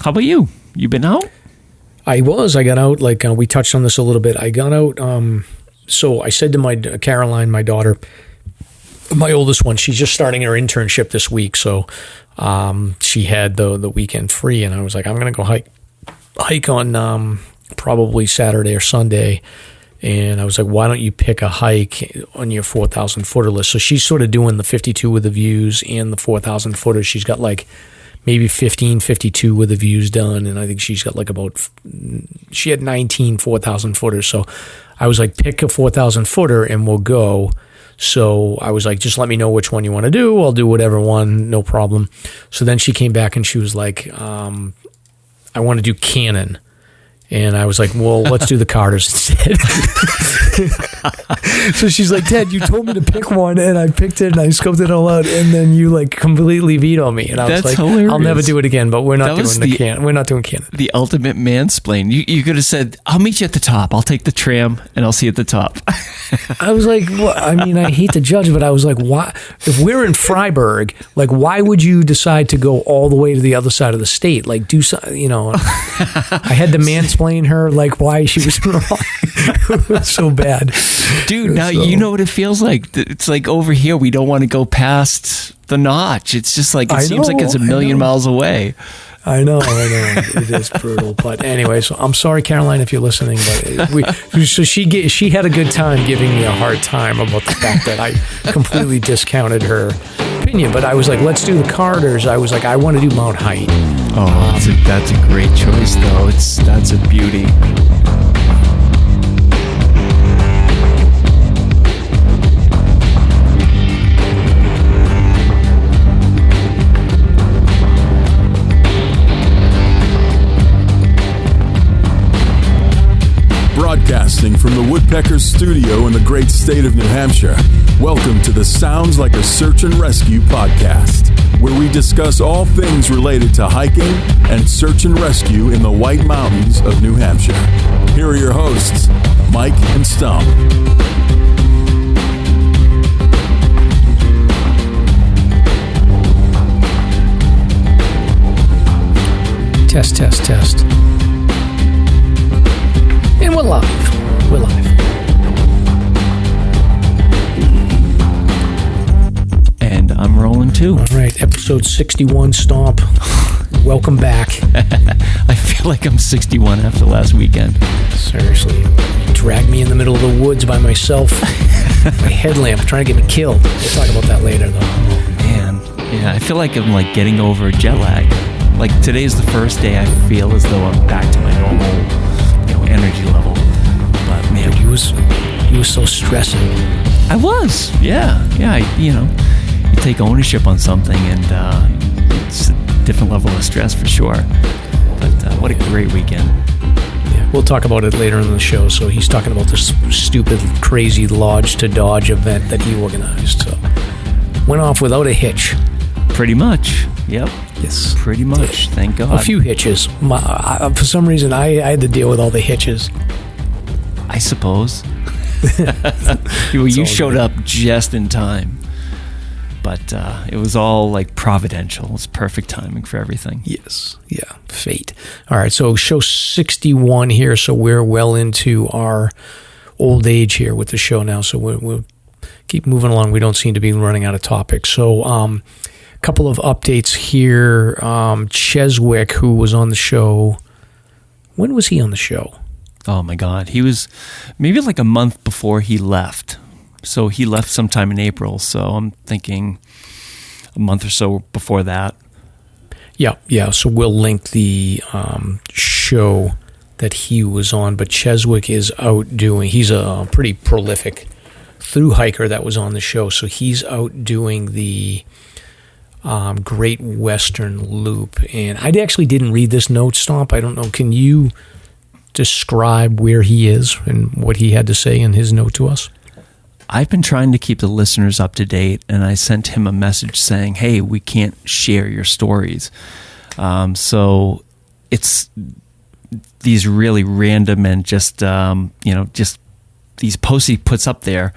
How about you? You been out? I got out, like we touched on this a little bit. I got out, so I said to my Caroline, my daughter, my oldest one, she's just starting her internship this week, so she had the weekend free, and I was like, I'm going to go hike on probably Saturday or Sunday. And I was like, why don't you pick a hike on your 4,000 footer list? So she's sort of doing the 52 with the views and the 4,000 footers. She's got like maybe 15, 52 with the views done. And I think she's got like she had 19 4,000 footers. So I was like, pick a 4,000 footer and we'll go. So I was like, just let me know which one you want to do. I'll do whatever one, no problem. So then she came back and she was like, I want to do Canon. And I was like, well, let's do the Carters instead. So she's like, Dad, you told me to pick one, and I picked it, and I scoped it all out, and then you like completely vetoed me. And I was like, hilarious. I'll never do it again, but we're not doing Canon. We're not doing Canon. The ultimate mansplain. You could have said, I'll meet you at the top. I'll take the tram, and I'll see you at the top. I was like, well, I mean, I hate to judge, but I was like, why? If we're in Freiburg, like, why would you decide to go all the way to the other side of the state? Like, do something, you know. I had to mansplain her, like, why she was wrong. It was so bad. Dude, now you know what it feels like. It's like over here, we don't want to go past the notch. It's just like, it seems like it's a million miles away. I know. It is brutal. But anyway, so I'm sorry, Caroline, if you're listening. But so she had a good time giving me a hard time about the fact that I completely discounted her opinion. But I was like, let's do the Carters. I was like, I want to do Mount Height. Oh, that's a great choice, though. That's a beauty. Broadcasting from the Woodpeckers studio in the great state of New Hampshire, welcome to the Sounds Like a Search and Rescue podcast, where we discuss all things related to hiking and search and rescue in the White Mountains of New Hampshire. Here are your hosts, Mike and Stomp. Test. And we're live. And I'm rolling too. All right, episode 61, Stomp. Welcome back. I feel like I'm 61 after last weekend. Seriously. Dragged me in the middle of the woods by myself. My headlamp trying to get me killed. We'll talk about that later, though. Oh, man. Yeah, I feel like I'm like getting over jet lag. Like today's the first day I feel as though I'm back to my normal energy level. But man, you was so stressing. I was. Yeah. You take ownership on something, and it's a different level of stress for sure. But what a great weekend. Yeah, we'll talk about it later in the show. So he's talking about this stupid, crazy Lodge2Dodge event that he organized. So went off without a hitch. Pretty much. Yep. Yes. Pretty much. Thank God. A few hitches. For some reason, I had to deal with all the hitches. I suppose. You showed up just in time. But it was all like providential. It was perfect timing for everything. Yes. Yeah. Fate. All right. So show 61 here. So we're well into our old age here with the show now. So we'll keep moving along. We don't seem to be running out of topics. So couple of updates here. Chezwick, who was on the show. When was he on the show? Oh my God. He was maybe like a month before he left. So he left sometime in April. So I'm thinking a month or so before that. Yeah. So we'll link the show that he was on. But Chezwick is out doing, he's a pretty prolific through hiker that was on the show. So he's out doing the Great Western Loop. And I actually didn't read this note, Stomp. I don't know. Can you describe where he is and what he had to say in his note to us? I've been trying to keep the listeners up to date, and I sent him a message saying, hey, we can't share your stories. So it's these really random and just these posts he puts up there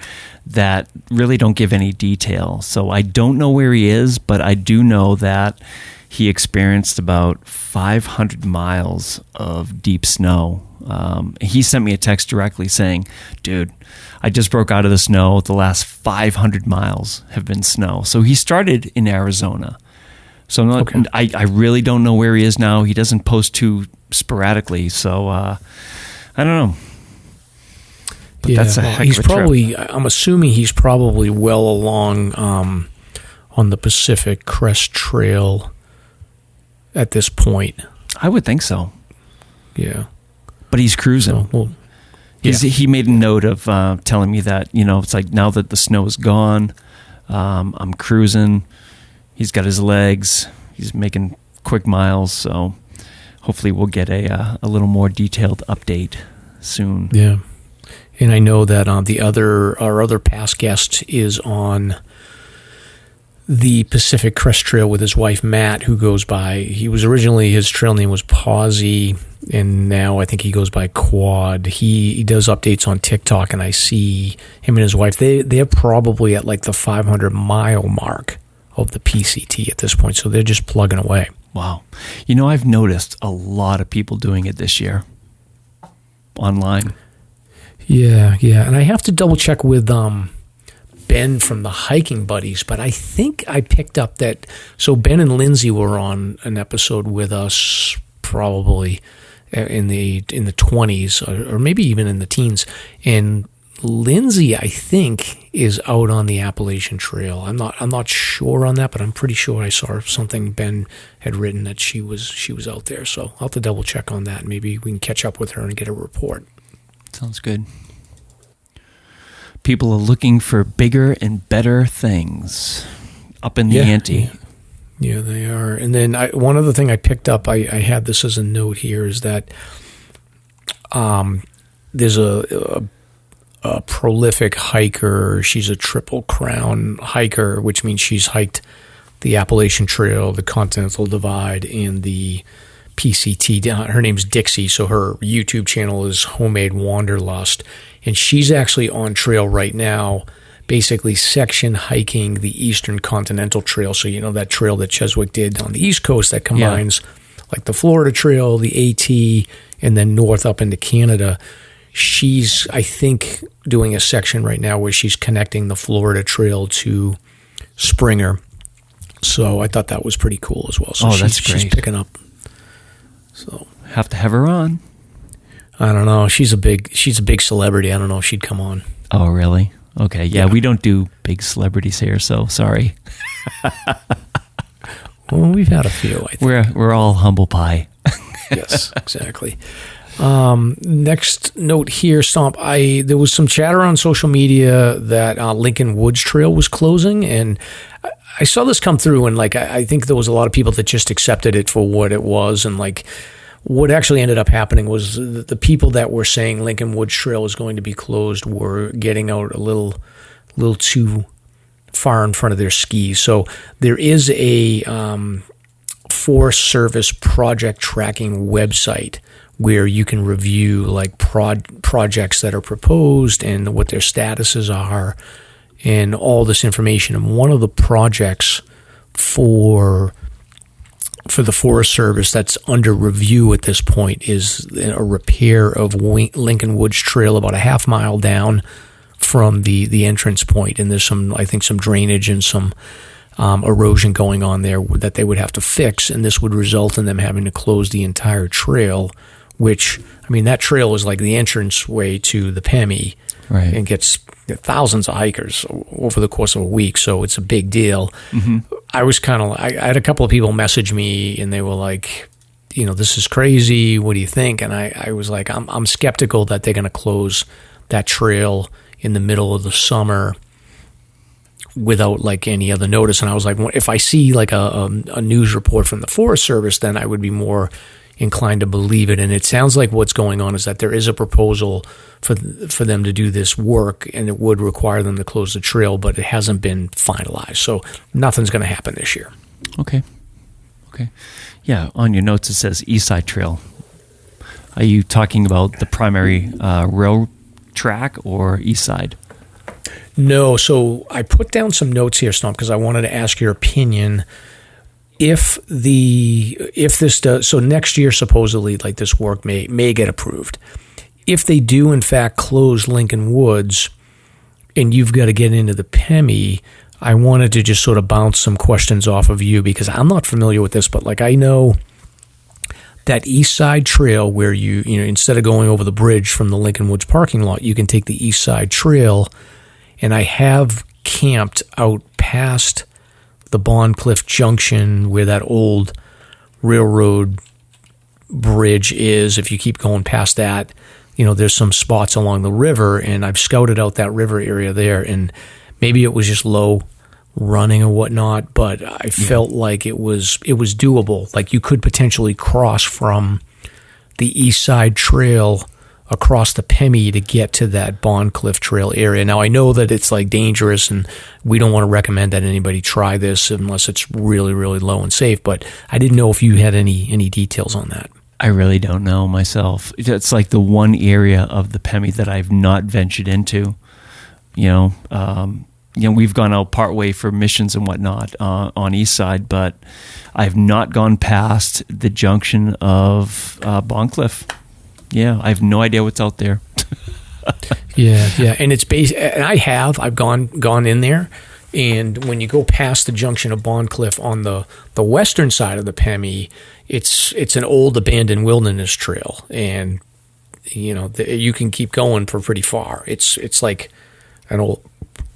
that really don't give any detail. So I don't know where he is, but I do know that he experienced about 500 miles of deep snow. He sent me a text directly saying, dude, I just broke out of the snow. The last 500 miles have been snow. So he started in Arizona. So I'm not, Okay. I really don't know where he is now. He doesn't post too sporadically. So I don't know. But that's a heck he's of a probably. trip. I'm assuming he's probably well along on the Pacific Crest Trail at this point. I would think so. Yeah, But he's cruising. so, well, He made a note of telling me that, it's like now that the snow is gone, I'm cruising. He's got his legs. He's making quick miles. So hopefully we'll get a little more detailed update soon. yeah. And I know that our other past guest is on the Pacific Crest Trail with his wife Matt, who goes by. He was originally, his trail name was Pawsey, and now I think he goes by Quad. He does updates on TikTok, and I see him and his wife. They're probably at like the 500 mile mark of the PCT at this point, so they're just plugging away. Wow. I've noticed a lot of people doing it this year online. Yeah, and I have to double check with Ben from the Hiking Buddies, but I think I picked up that. So Ben and Lindsay were on an episode with us, probably in the 20s or maybe even in the teens. And Lindsay, I think, is out on the Appalachian Trail. I'm not sure on that, but I'm pretty sure I saw something Ben had written that she was out there. So I'll have to double check on that. Maybe we can catch up with her and get a report. Sounds good. People are looking for bigger and better things, up in the ante. Yeah, they are. And then one other thing I picked up, I had this as a note here, is that there's a prolific hiker. She's a Triple Crown hiker, which means she's hiked the Appalachian Trail, the Continental Divide, and the PCT. Her name's Dixie, so her YouTube channel is Homemade Wanderlust, and she's actually on trail right now, basically section hiking the Eastern Continental Trail. So that trail that Chezwick did on the East Coast that combines like the Florida Trail, the AT, and then north up into Canada. She's, I think, doing a section right now where she's connecting the Florida Trail to Springer. So I thought that was pretty cool as well. So that's great. She's picking up. So have to have her on. I don't know. She's a big celebrity. I don't know if she'd come on. Oh, really? Okay. Yeah, we don't do big celebrities here, so sorry. Well, we've had a few, I think. We're all humble pie. Yes, exactly. Next note here, Stomp. There was some chatter on social media that Lincoln Woods Trail was closing, and I saw this come through, and I think there was a lot of people that just accepted it for what it was, and what actually ended up happening was the people that were saying Lincoln Woods Trail is going to be closed were getting out a little too far in front of their skis. So there is a Forest Service project tracking website where you can review projects that are proposed and what their statuses are and all this information. And one of the projects for the Forest Service that's under review at this point is a repair of Lincoln Woods Trail about a half mile down from the entrance point. And there's some drainage and some erosion going on there that they would have to fix, and this would result in them having to close the entire trail, which, that trail is like the entrance way to the Pemi, right, and gets thousands of hikers over the course of a week, so it's a big deal. Mm-hmm. I had a couple of people message me, and they were like, this is crazy, what do you think? And I was like, I'm skeptical that they're going to close that trail in the middle of the summer without any other notice. And I was like, if I see a news report from the Forest Service, then I would be more inclined to believe it. And it sounds like what's going on is that there is a proposal for them to do this work, and it would require them to close the trail, but it hasn't been finalized. So nothing's going to happen this year. Okay. Yeah, on your notes it says Eastside Trail. Are you talking about the primary rail track or Eastside? No, so I put down some notes here, Stomp, because I wanted to ask your opinion. if this does, so next year supposedly, like, this work may get approved. If they do in fact close Lincoln Woods, and you've got to get into the Pemi, I wanted to just sort of bounce some questions off of you, because I'm not familiar with this, but like, I know that east side trail where you know, instead of going over the bridge from the Lincoln Woods parking lot, you can take the east side trail, and I have camped out past the Bond Cliff Junction where that old railroad bridge is. If you keep going past that, you know, there's some spots along the river, and I've scouted out that river area there, and maybe it was just low running or whatnot, but I felt like it was doable. Like, you could potentially cross from the east side trail across the Pemi to get to that Bond Cliff Trail area. Now, I know that it's like dangerous, and we don't want to recommend that anybody try this unless it's really, really low and safe, but I didn't know if you had any details on that. I really don't know myself. It's like the one area of the Pemi that I've not ventured into. You know, we've gone out partway for missions and whatnot on east side, but I've not gone past the junction of Bond Cliff. Yeah, I have no idea what's out there. yeah, and it's and I've gone in there, and when you go past the junction of Bond Cliff on the western side of the Pemi, it's an old abandoned wilderness trail, and you know, you can keep going for pretty far. It's like an old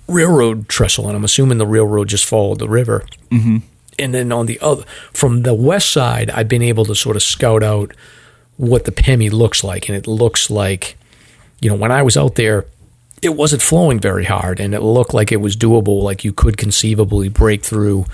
railroad trestle, and I'm assuming the railroad just followed the river. Mm-hmm. And then from the west side, I've been able to sort of scout out what the Pemi looks like, and it looks like, you know, when I was out there, it wasn't flowing very hard, and it looked like it was doable. Like, you could conceivably break through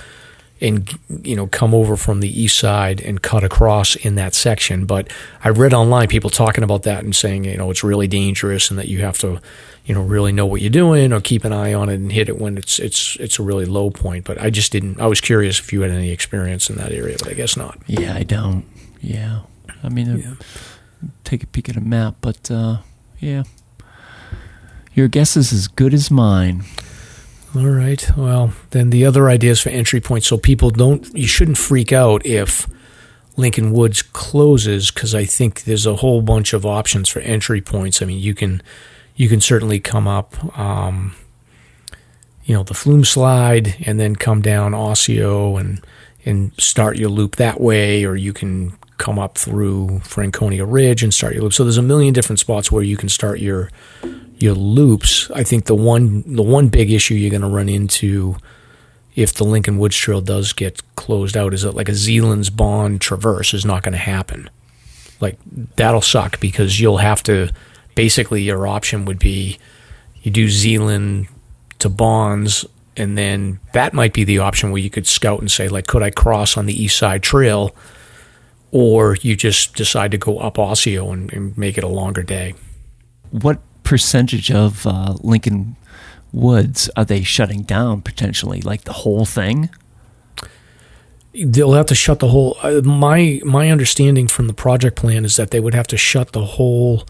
and, you know, come over from the east side and cut across in that section. But I read online people talking about that and saying, you know, it's really dangerous, and that you have to, you know, really know what you're doing or keep an eye on it and hit it when it's a really low point. But I just didn't. I was curious if you had any experience in that area, but I guess not. Yeah, I don't. Yeah, I mean, take a peek at a map, but yeah, your guess is as good as mine. All right. Well, then the other ideas for entry points. So people you shouldn't freak out if Lincoln Woods closes, because I think there's a whole bunch of options for entry points. I mean, you can certainly come up, you know, the Flume Slide, and then come down Osseo and start your loop that way, or you can come up through Franconia Ridge and start your loop. So there's a million different spots where you can start your loops. I think the one big issue you're going to run into if the Lincoln Woods Trail does get closed out is that, like, a Zealand's Bond traverse is not going to happen. Like, that'll suck, because you'll have to, basically your option would be you do Zealand to Bonds, and then that might be the option where you could scout and say, like, could I cross on the east side trail? Or you just decide to go up Osseo and make it a longer day. What percentage of Lincoln Woods are they shutting down potentially? Like, the whole thing? They'll have to shut the whole. My understanding from the project plan is that they would have to shut the whole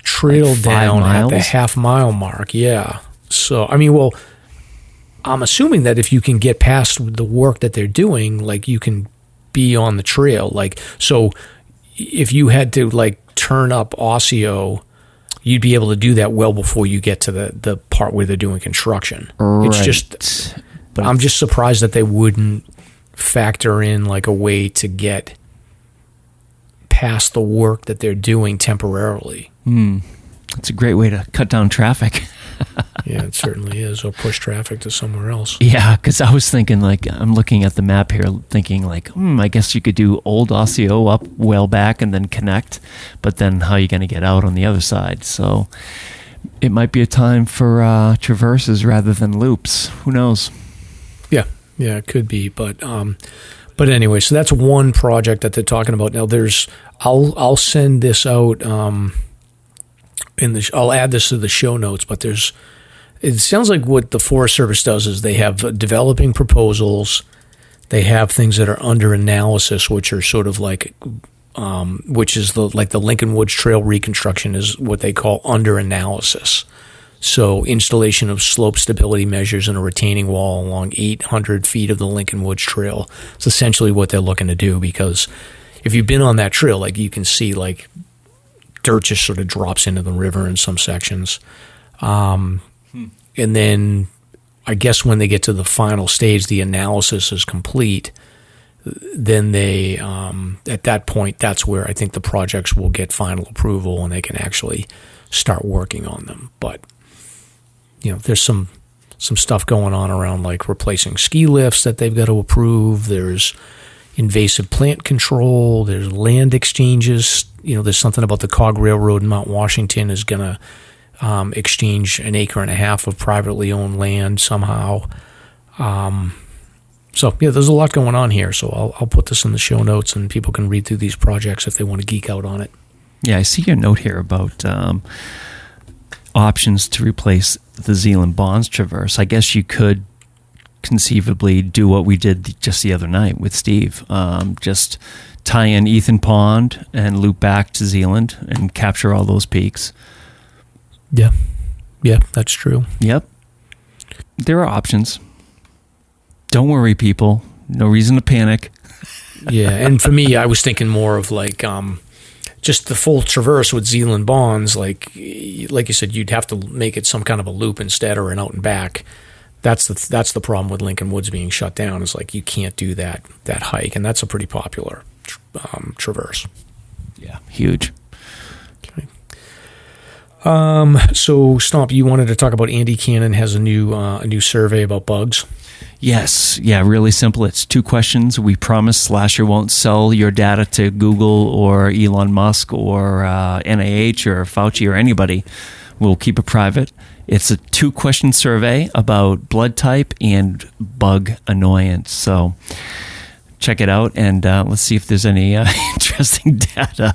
trail like down miles? at the half-mile mark. Yeah. So, I mean, well, I'm assuming that if you can get past the work that they're doing, like, you can be on the trail. Like, so if you had to, like, turn up Osseo, you'd be able to do that well before you get to the part where they're doing construction. Right. It's just, but I'm just surprised that they wouldn't factor in, like, a way to get past the work that they're doing temporarily. It's a great way to cut down traffic. Yeah, it certainly is. Or push traffic to somewhere else. Yeah, because I was thinking, like, I'm looking at the map here, thinking, like, I guess you could do Old Osseo up well back and then connect, but then how are you going to get out on the other side? So it might be a time for traverses rather than loops. Who knows? Yeah, it could be. But anyway, so that's one project that they're talking about. Now, I'll send this out. I'll add this to the show notes, but it sounds like what the Forest Service does is they have developing proposals, they have things that are under analysis, which are sort of like, which is the Lincoln Woods Trail reconstruction is what they call under analysis. So installation of slope stability measures in a retaining wall along 800 feet of the Lincoln Woods Trail. It's essentially what they're looking to do, because if you've been on that trail, like you can see like dirt just sort of drops into the river in some sections. And then I guess when they get to the final stage, the analysis is complete. Then they, at that point, that's where I think the projects will get final approval and they can actually start working on them. But there's some stuff going on around like replacing ski lifts that they've got to approve. There's invasive plant control. There's land exchanges. There's something about the Cog Railroad in Mount Washington is going to exchange an acre and a half of privately owned land somehow. So there's a lot going on here. So I'll put this in the show notes and people can read through these projects if they want to geek out on it. Yeah, I see your note here about options to replace the Zealand Bonds Traverse. I guess you could conceivably do what we did just the other night with Steve. Just tie in Ethan Pond and loop back to Zealand and capture all those peaks. Yeah, that's true. Yep. There are options. Don't worry, people. No reason to panic. Yeah, and for me, I was thinking more of like just the full traverse with Zealand Bonds. Like you said, you'd have to make it some kind of a loop instead, or an out and back. That's the problem with Lincoln Woods being shut down. Is like you can't do that hike, and that's a pretty popular traverse. Yeah, huge. Okay. So Stomp, you wanted to talk about Andy Cannon has a new survey about bugs. Yes. Yeah, really simple. It's 2 questions. We promise SLASR won't sell your data to Google or Elon Musk or NIH or Fauci or anybody. We'll keep it private. It's a 2-question survey about blood type and bug annoyance. So check it out, and let's see if there's any interesting data.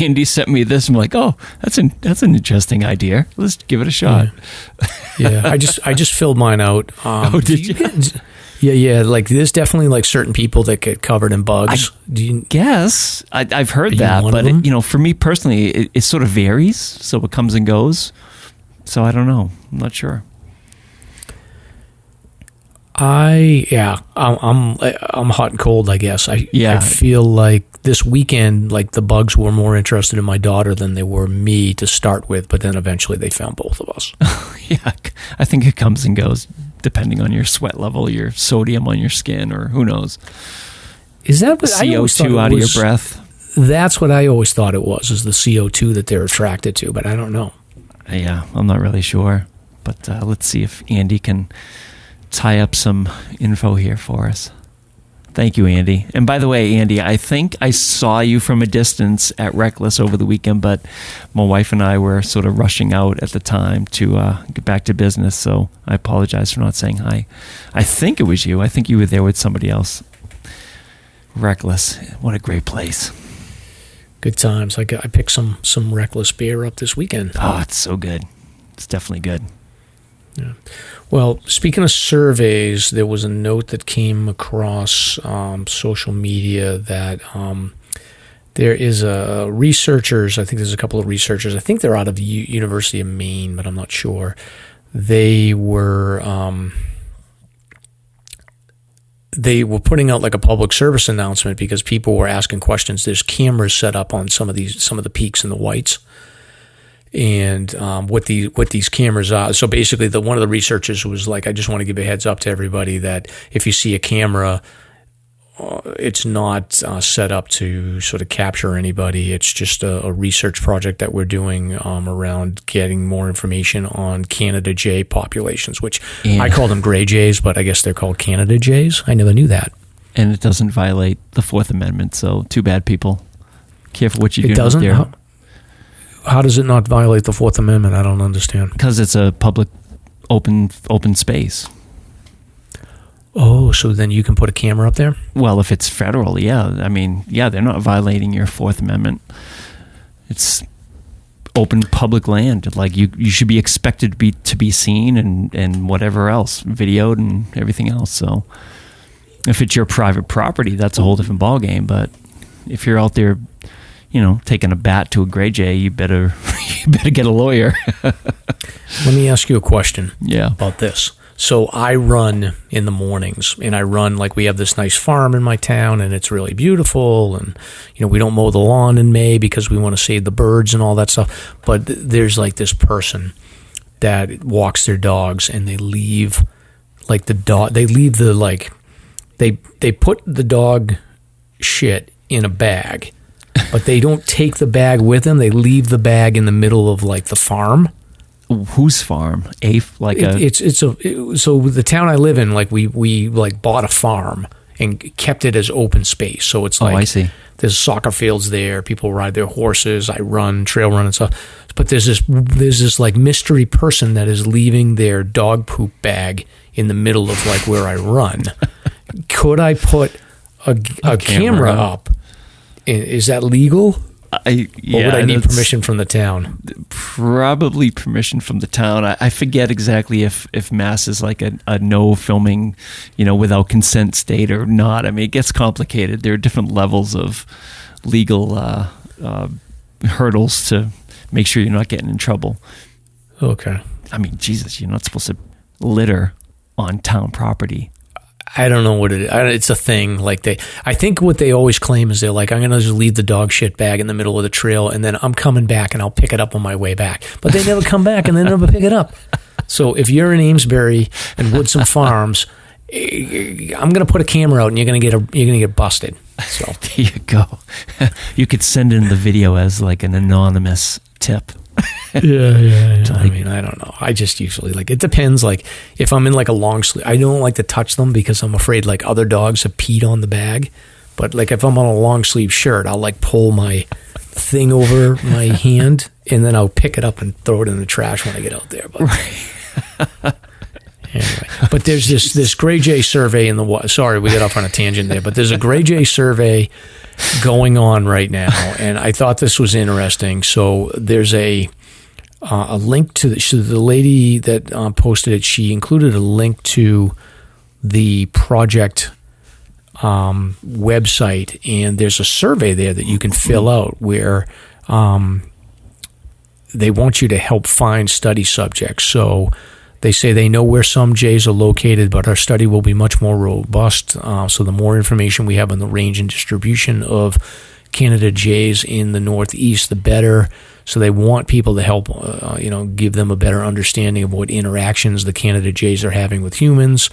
Andy sent me this. I'm like, oh, that's an interesting idea. Let's give it a shot. Yeah, I just filled mine out. Oh, did you? Yeah. Like there's definitely like certain people that get covered in bugs. Guess I've heard that, but for me personally, it sort of varies. So it comes and goes. So I don't know. I'm not sure. I'm hot and cold, I guess. I feel like this weekend, like the bugs were more interested in my daughter than they were me to start with, but then eventually they found both of us. Yeah, I think it comes and goes depending on your sweat level, your sodium on your skin, or who knows. Is that what CO2 out of your breath? That's what I always thought it was, is the CO2 that they're attracted to, but I don't know. Yeah, I'm not really sure, but let's see if Andy can tie up some info here for us. Thank you, Andy. And by the way, Andy, I think I saw you from a distance at Reckless over the weekend, but my wife and I were sort of rushing out at the time to get back to business, so I apologize for not saying hi. I think it was you. I think you were there with somebody else. Reckless. What a great place. Good times. I picked some Reckless beer up this weekend. Oh, it's so good. It's definitely good. Yeah. Well, speaking of surveys, there was a note that came across social media that there is researchers. I think there's a couple of researchers. I think they're out of the University of Maine, but I'm not sure. They were putting out like a public service announcement because people were asking questions. There's cameras set up on some of the peaks in the Whites. And what these cameras are. So basically, one of the researchers was like, I just want to give a heads up to everybody that if you see a camera, it's not set up to sort of capture anybody. It's just a research project that we're doing around getting more information on Canada jay populations, which I call them gray jays, but I guess they're called Canada jays. I never knew that. And it doesn't violate the Fourth Amendment, so too bad, people. Careful what you do. It doesn't? How does it not violate the Fourth Amendment? I don't understand. Because it's a public open space. Oh, so then you can put a camera up there? Well, if it's federal, yeah. I mean, yeah, they're not violating your Fourth Amendment. It's open public land. Like you should be expected to be seen and whatever else, videoed and everything else. So if it's your private property, that's a whole different ballgame. But if you're out there, taking a bat to a gray jay, you better you better get a lawyer. Let me ask you a question Yeah. about this. So I run in the mornings, and I run like we have this nice farm in my town, and it's really beautiful. And, we don't mow the lawn in May because we want to save the birds and all that stuff. But there's like this person that walks their dogs, and they leave like the dog, they leave the like, they put the dog shit in a bag, but they don't take the bag with them. They leave the bag in the middle of like the farm. Whose farm? So the town I live in, like we like bought a farm and kept it as open space. So it's like, I see. There's soccer fields there. People ride their horses. I run, trail run and stuff. But there's this like mystery person that is leaving their dog poop bag in the middle of like where I run. Could I put a camera up? Is that legal? Or would I need permission from the town? Probably permission from the town. I forget exactly if Mass is like a no filming, without consent state or not. I mean, it gets complicated. There are different levels of legal hurdles to make sure you're not getting in trouble. Okay. I mean, Jesus, you're not supposed to litter on town property. I don't know what it is. It's a thing. Like I think what they always claim is they're like, I'm going to just leave the dog shit bag in the middle of the trail, and then I'm coming back and I'll pick it up on my way back. But they never come back and they never pick it up. So if you're in Amesbury and Woodson Farms, I'm going to put a camera out and you're going to get busted. So there you go. You could send in the video as like an anonymous tip. Yeah. I mean, I don't know. I just usually it depends. Like if I'm in like a long sleeve, I don't like to touch them because I'm afraid like other dogs have peed on the bag. But like if I'm on a long sleeve shirt, I'll like pull my thing over my hand and then I'll pick it up and throw it in the trash when I get out there. But anyway, but there's this Gray Jay survey in the sorry, we got off on a tangent there, but there's a Gray Jay survey going on right now, and I thought this was interesting. So there's a link to the lady that posted it. She included a link to the project website, and there's a survey there that you can fill out where they want you to help find study subjects. So they say they know where some jays are located, but our study will be much more robust. So the more information we have on the range and distribution of Canada jays in the Northeast, the better. So they want people to help, give them a better understanding of what interactions the Canada jays are having with humans.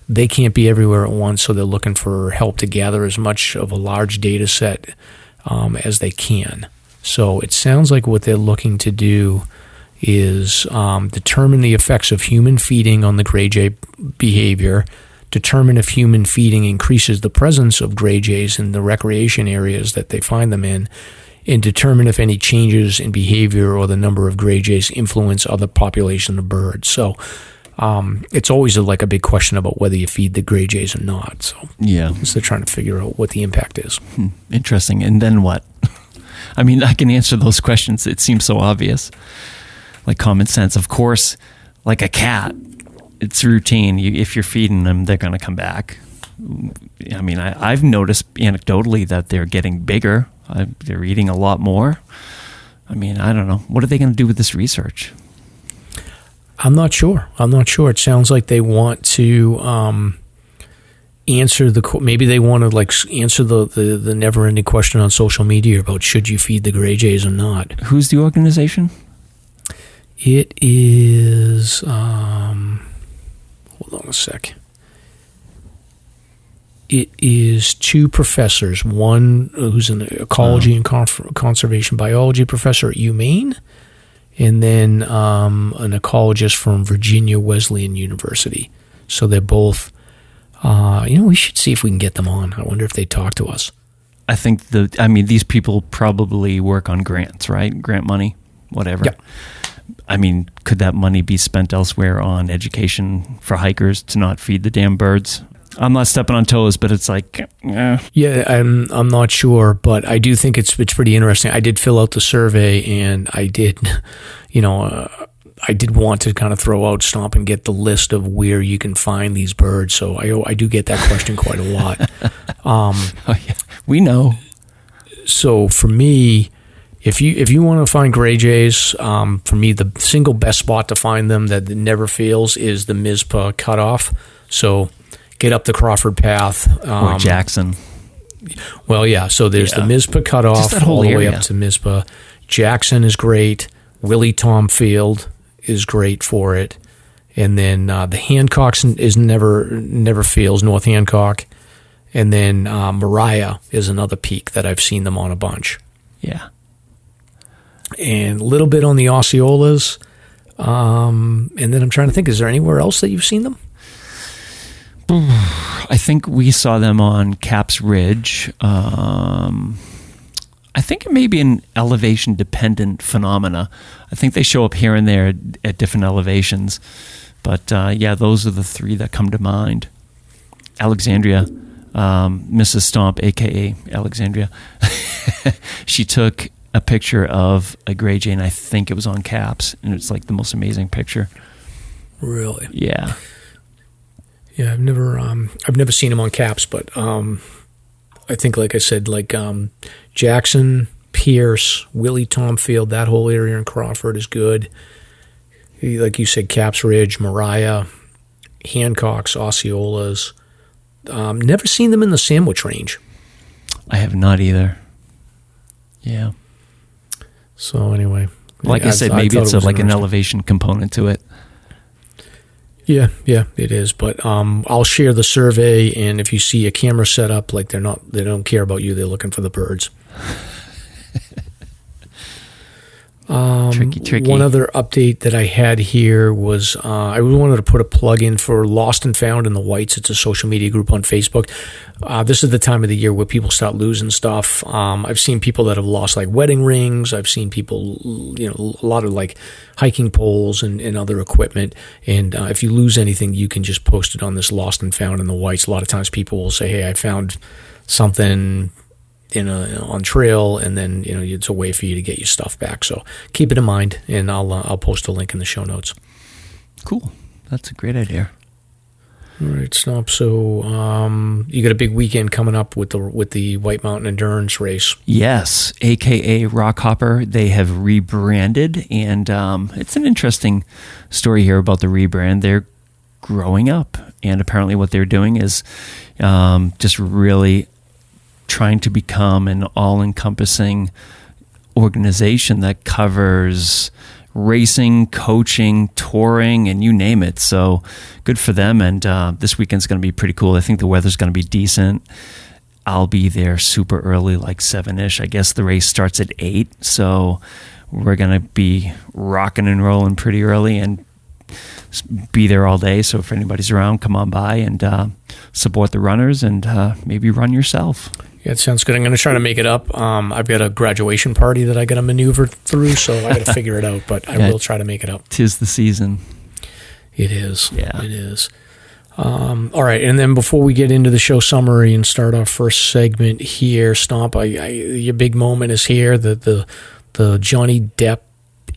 They can't be everywhere at once, so they're looking for help to gather as much of a large data set as they can. So it sounds like what they're looking to do is determine the effects of human feeding on the gray jay behavior, determine if human feeding increases the presence of gray jays in the recreation areas that they find them in, and determine if any changes in behavior or the number of gray jays influence other populations of birds. So it's always a big question about whether you feed the gray jays or not. So yeah, so they're trying to figure out what the impact is. Interesting. And then what? I mean, I can answer those questions. It seems so obvious. Like common sense. Of course, like a cat, it's routine. If you're feeding them, they're going to come back. I mean, I've noticed anecdotally that they're getting bigger. They're eating a lot more. I mean, I don't know. What are they going to do with this research? I'm not sure. It sounds like they want to answer maybe they want to answer the never-ending question on social media about should you feed the gray jays or not. Who's the organization? It is, hold on a sec. It is two professors, one who's an ecology and conservation biology professor at UMaine, and then an ecologist from Virginia Wesleyan University. So they're both, we should see if we can get them on. I wonder if they talk to us. I think these people probably work on grants, right? Grant money, whatever. Yeah. I mean, could that money be spent elsewhere on education for hikers to not feed the damn birds? I'm not stepping on toes, but it's like, Yeah, I'm not sure, but I do think it's pretty interesting. I did fill out the survey, and I did, I did want to kind of throw out Stomp and get the list of where you can find these birds. So I do get that question quite a lot. oh yeah, we know. So for me, If you want to find Gray Jays, for me, the single best spot to find them that never fails is the Mizpah cutoff. So get up the Crawford Path. Or Jackson. Well, yeah. So there's the Mizpah cutoff Just that whole all the way area. up to Mizpah. Jackson is great. Willie Tom Field is great for it. And then the Hancock's is never fails, North Hancock. And then Moriah is another peak that I've seen them on a bunch. Yeah. And a little bit on the Osceolas. And then I'm trying to think, is there anywhere else that you've seen them? I think we saw them on Caps Ridge. I think it may be an elevation-dependent phenomena. I think they show up here and there at different elevations. But, yeah, those are the three that come to mind. Alexandria, Mrs. Stomp, a.k.a. Alexandria, she took a picture of a Gray Jay, and I think it was on Caps, and it's like the most amazing picture. Really? Yeah. Yeah, I've never seen him on Caps, but I think, like I said, Jackson, Pierce, Willie Tom Field, that whole area in Crawford is good. Like you said, Caps Ridge, Moriah, Hancock's, Osceolas. Never seen them in the Sandwich Range. I have not either. Yeah. So anyway, like I said, maybe it's like an elevation component to it. Yeah, it is. But I'll share the survey, and if you see a camera set up, like they don't care about you. They're looking for the birds. Tricky. One other update that I had here was I wanted to put a plug in for Lost and Found in the Whites. It's a social media group on Facebook. This is the time of the year where people start losing stuff. I've seen people that have lost like wedding rings. I've seen people, a lot of like hiking poles and other equipment. And if you lose anything, you can just post it on this Lost and Found in the Whites. A lot of times people will say, hey, I found something on trail, and then it's a way for you to get your stuff back. So keep it in mind, and I'll post a link in the show notes. Cool, that's a great idea. All right, Stomp. So you got a big weekend coming up with the White Mountain Endurance Race. Yes, aka Rockhopper. They have rebranded, and it's an interesting story here about the rebrand. They're growing up, and apparently what they're doing is just really trying to become an all-encompassing organization that covers racing, coaching, touring, and you name it. So good for them. And this weekend's going to be pretty cool. I think the weather's going to be decent. I'll be there super early, like 7-ish. I guess the race starts at 8. So we're going to be rocking and rolling pretty early and be there all day. So if anybody's around, come on by and support the runners and maybe run yourself. Yeah, it sounds good. I'm going to try to make it up. I've got a graduation party that I got to maneuver through, so I got to figure it out, but I will try to make it up. 'Tis the season. It is. Yeah. It is. All right, and then before we get into the show summary and start our first segment here, Stomp, your big moment is here, the Johnny Depp,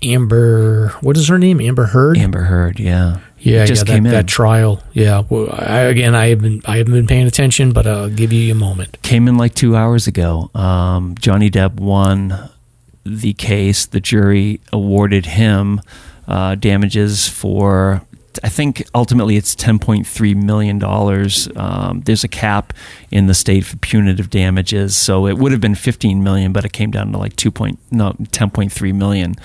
Amber, what is her name? Amber Heard? Amber Heard, yeah. Yeah, just came in. That trial. Yeah. Well, I haven't been paying attention, but I'll give you your moment. Came in like 2 hours ago. Johnny Depp won the case. The jury awarded him damages for, I think ultimately it's $10.3 million. There's a cap in the state for punitive damages, so it would have been $15 million, but it came down to like $10.3 million.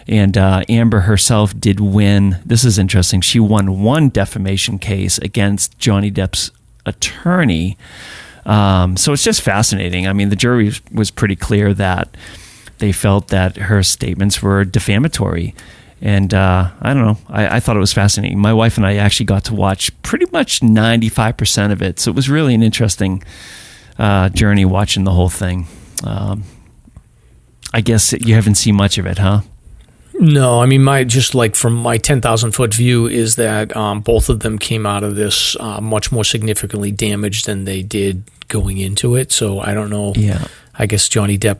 And Amber herself did win. This is interesting. She won one defamation case against Johnny Depp's attorney. So it's just fascinating. I mean, the jury was pretty clear that they felt that her statements were defamatory. And I don't know. I thought it was fascinating. My wife and I actually got to watch pretty much 95% of it. So it was really an interesting journey watching the whole thing. I guess you haven't seen much of it, huh? No, I mean, from my 10,000-foot view is that both of them came out of this much more significantly damaged than they did going into it. So I don't know. Yeah. I guess Johnny Depp,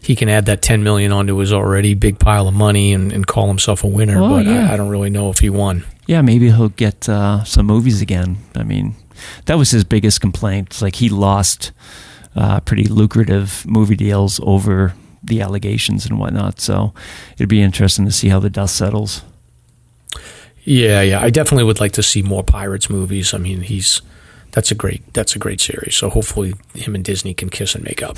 he can add that $10 million onto his already big pile of money and call himself a winner. But yeah. I don't really know if he won. Yeah, maybe he'll get some movies again. I mean, that was his biggest complaint. It's like he lost pretty lucrative movie deals over the allegations and whatnot. So it'd be interesting to see how the dust settles. Yeah. I definitely would like to see more Pirates movies. I mean, that's a great series. So hopefully him and Disney can kiss and make up.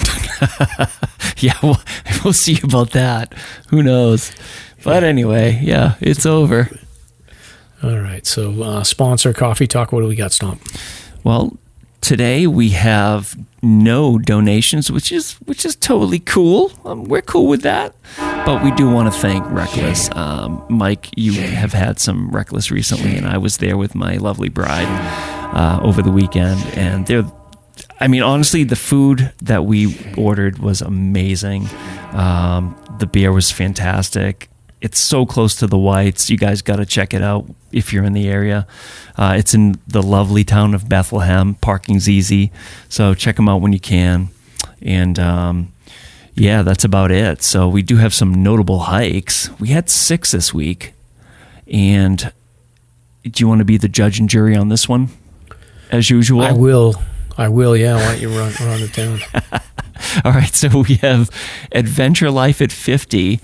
Yeah, we'll see about that. Who knows? But anyway, yeah, it's over. All right. So sponsor Coffee Talk. What do we got, Stomp? Well, today we have no donations, which is totally cool. We're cool with that. But we do want to thank Reckless. Mike, you have had some Reckless recently, and I was there with my lovely bride over the weekend. And honestly, the food that we ordered was amazing. The beer was fantastic. It's so close to the Whites. You guys got to check it out if you're in the area. It's in the lovely town of Bethlehem. Parking's easy, so check them out when you can. And that's about it. So we do have some notable hikes. We had 6 this week. And do you want to be the judge and jury on this one, as usual? I will. Yeah. Why don't you run it down? All right. So we have Adventure Life at 50.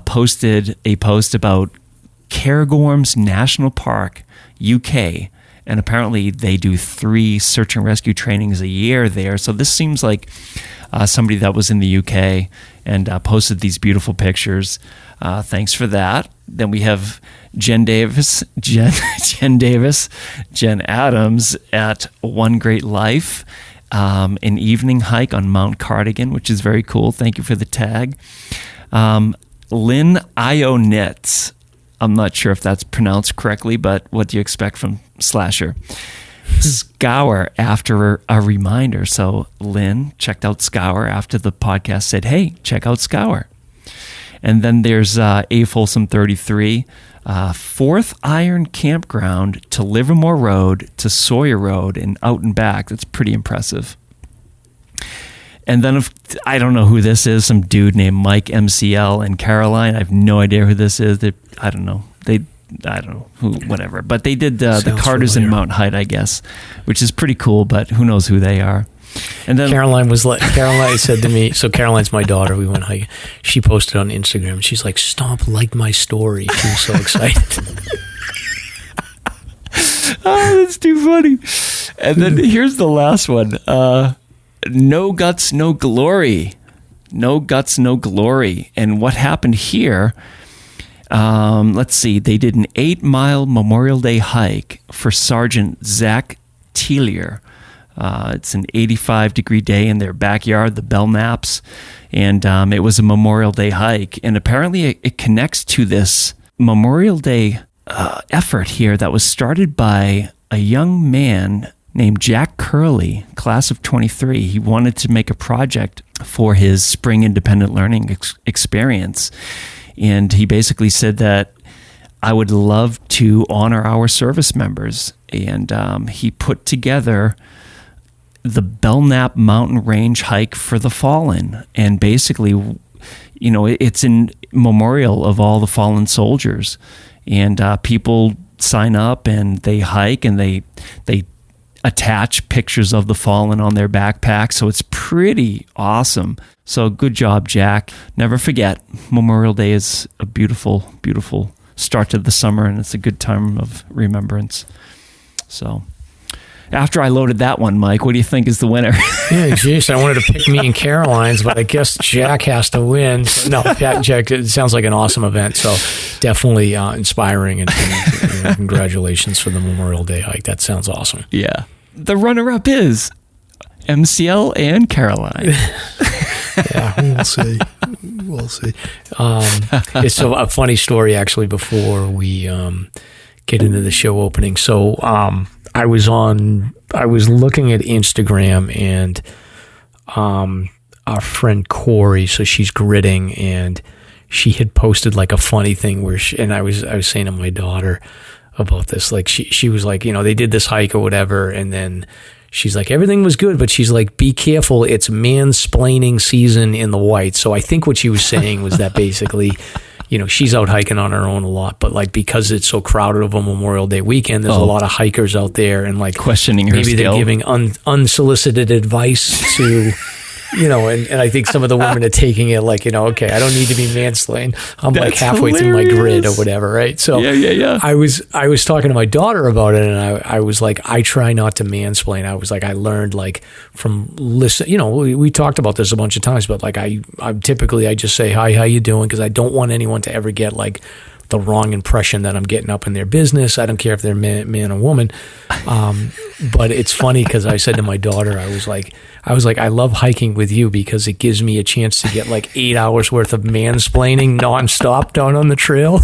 Posted a post about Cairngorms National Park, UK, and apparently they do 3 search and rescue trainings a year there. So this seems like somebody that was in the UK and posted these beautiful pictures. Thanks for that. Then we have Jen Adams at One Great Life, an evening hike on Mount Cardigan, which is very cool. Thank you for the tag. Lynn Ionitz. I'm not sure if that's pronounced correctly, but what do you expect from SLASR? Scour after a reminder. So Lynn checked out Scour after the podcast said, hey, check out Scour. And then there's A Folsom 33, 4th Iron Campground to Livermore Road to Sawyer Road and out and back. That's pretty impressive. And then I don't know who this is, some dude named Mike MCL in Caroline. I have no idea who this is. I don't know who, whatever. But they did the Carters in Mount Hyde, I guess, which is pretty cool, but who knows who they are. And then Caroline said to me, so Caroline's my daughter, we went hiking. She posted on Instagram. She's like, Stomp liked my story. She was so excited. Oh, that's too funny. And then here's the last one. No Guts, No Glory. No Guts, No Glory. And what happened here, let's see, they did an 8-mile Memorial Day hike for Sergeant Zach Tellier. It's an 85-degree day in their backyard, the Belknaps, and it was a Memorial Day hike. And apparently it connects to this Memorial Day effort here that was started by a young man named Jack Curley, class of 23. He wanted to make a project for his spring independent learning experience. And he basically said that I would love to honor our service members. And he put together the Belknap Mountain Range hike for the fallen. And basically, it's in memorial of all the fallen soldiers. And people sign up and they hike and they attach pictures of the fallen on their backpack. So it's pretty awesome. So good job, Jack. Never forget, Memorial Day is a beautiful, beautiful start to the summer, and it's a good time of remembrance. So after I loaded that one, Mike, what do you think is the winner? Yeah, geez, I wanted to pick me and Caroline's, but I guess Jack has to win. No, Jack, it sounds like an awesome event. So definitely inspiring, and congratulations for the Memorial Day hike. That sounds awesome. Yeah. The runner-up is MCL and Caroline. Yeah, we'll see. It's a funny story, actually, before we get into the show opening. So I was looking at Instagram, and our friend Corey, so she's gridding, and she had posted like a funny thing where I was saying to my daughter about this, like she was like, they did this hike or whatever, and then she's like, everything was good, but she's like, be careful, it's mansplaining season in the White. So I think what she was saying was that basically, she's out hiking on her own a lot, but like because it's so crowded of a Memorial Day weekend, there's a lot of hikers out there and like questioning her maybe skill. They're giving unsolicited advice to and I think some of the women are taking it like, okay, I don't need to be mansplained. I'm like halfway through my grid or whatever, right? So yeah. I was talking to my daughter about it, and I was like, I try not to mansplain. I was like, I learned like from listen, we talked about this a bunch of times, but like I'm typically, I just say, hi, how you doing? Because I don't want anyone to ever get like the wrong impression that I'm getting up in their business. I don't care if they're man or woman. But it's funny because I said to my daughter, I was like, I love hiking with you because it gives me a chance to get like 8 hours worth of mansplaining nonstop down on the trail.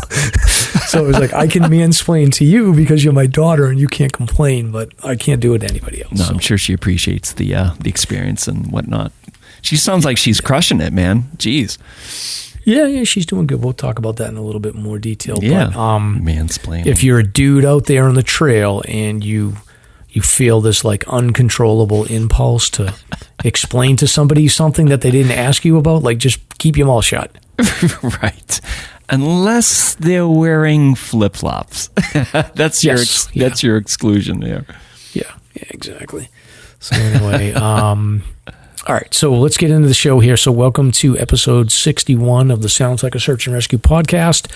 So I was like, I can mansplain to you because you're my daughter and you can't complain, but I can't do it to anybody else. No, I'm sure she appreciates the experience and whatnot. She sounds like she's crushing it, man. Jeez. Yeah, she's doing good. We'll talk about that in a little bit more detail. Yeah, but, mansplaining. If you're a dude out there on the trail and you feel this like uncontrollable impulse to explain to somebody something that they didn't ask you about, like just keep your mouth shut. Right. Unless they're wearing flip-flops. That's your exclusion there. Yeah, exactly. So anyway, all right, so let's get into the show here. So welcome to episode 61 of the Sounds Like a Search and Rescue podcast.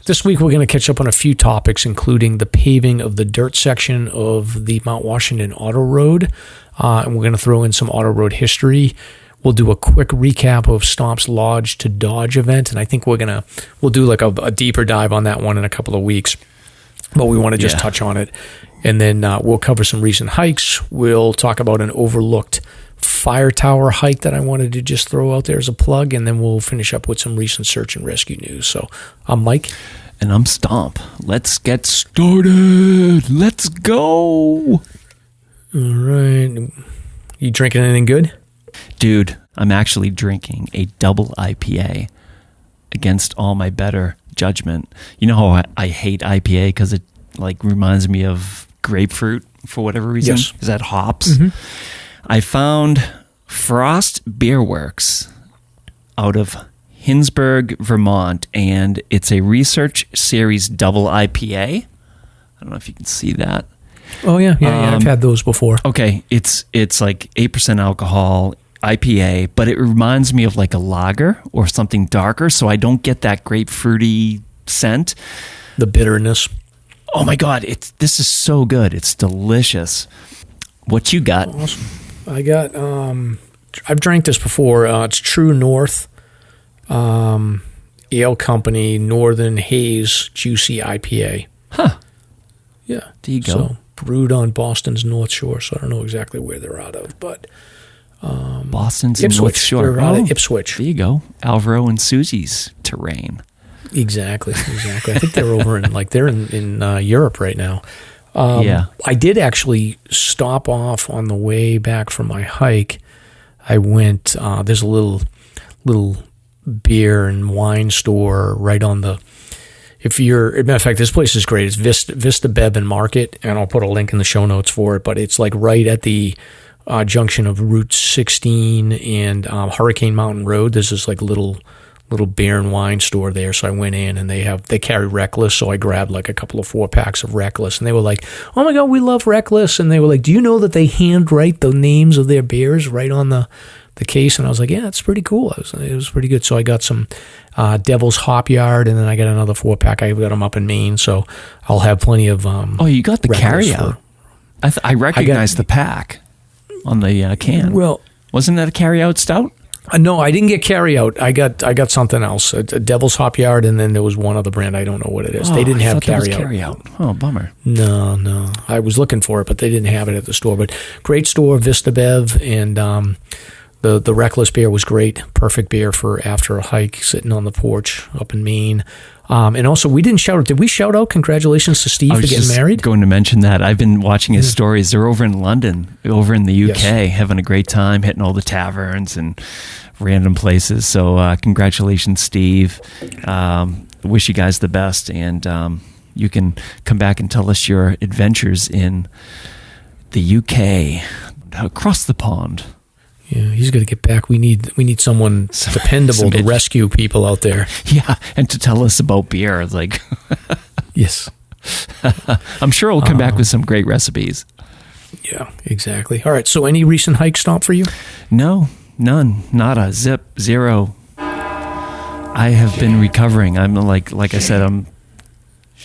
This week we're going to catch up on a few topics, including the paving of the dirt section of the Mount Washington Autoroad, and we're going to throw in some Autoroad history. We'll do a quick recap of Stomp's Lodge2Dodge event, and I think we'll do like a deeper dive on that one in a couple of weeks, but we want to just touch on it. And then we'll cover some recent hikes. We'll talk about an overlooked fire tower hike that I wanted to just throw out there as a plug, and then we'll finish up with some recent search and rescue news. So I'm Mike. And I'm Stomp. Let's get started. Let's go. All right. You drinking anything good? Dude, I'm actually drinking a double IPA against all my better judgment. You know how I hate IPA because it like reminds me of grapefruit for whatever reason? Yes. Is that hops? Mm-hmm. I found Frost Beer Works out of Hinsburg, Vermont, and it's a Research Series double IPA. I don't know if you can see that. Oh, yeah. I've had those before. Okay, it's like 8% alcohol IPA, but it reminds me of like a lager or something darker, so I don't get that grapefruity scent. The bitterness. Oh my God, this is so good. It's delicious. What you got? Awesome. I got, I've drank this before. It's True North Ale Company Northern Haze Juicy IPA. Huh. Yeah. There you go. So, brewed on Boston's North Shore, so I don't know exactly where they're out of, but... Boston's Ipswich. North Shore. They're out of Ipswich. There you go. Alvaro and Susie's terrain. Exactly. I think they're over in Europe right now. Yeah. I did actually stop off on the way back from my hike. I went, there's a little beer and wine store right on the, as a matter of fact, this place is great. It's Vista Bev and Market, and I'll put a link in the show notes for it, but it's like right at the junction of Route 16 and Hurricane Mountain Road. There's this like little beer and wine store there. So I went in and they carry Reckless. So I grabbed like a couple of 4-packs of Reckless, and they were like, oh my God, we love Reckless. And they were like, do you know that they handwrite the names of their beers right on the case? And I was like, yeah, it's pretty cool. It was pretty good. So I got some Devil's Hop Yard, and then I got another 4-pack. I got them up in Maine. So I'll have plenty of, oh, you got the carry out. I recognize the pack on the can. Well, wasn't that a carry out stout? No, I didn't get carry out. I got something else, a Devil's Hop Yard, and then there was one other brand. I don't know what it is. They didn't have carry out. Oh, bummer. No. I was looking for it, but they didn't have it at the store. But great store, Vista Bev, and the Reckless beer was great. Perfect beer for after a hike, sitting on the porch up in Maine. And also, we didn't shout out. Did we shout out congratulations to Steve for getting married? Going to mention that. I've been watching his stories. They're over in London, over in the UK, having a great time, hitting all the taverns and random places. So congratulations, Steve. Wish you guys the best. And you can come back and tell us your adventures in the UK, across the pond. Yeah, he's going to get back. We need someone dependable to rescue people out there. Yeah, and to tell us about beer. Like, yes. I'm sure he'll come back with some great recipes. Yeah, exactly. All right, so any recent hike Stomp for you? No, None. Nada. Zip. Zero. I have been recovering. I'm like I said,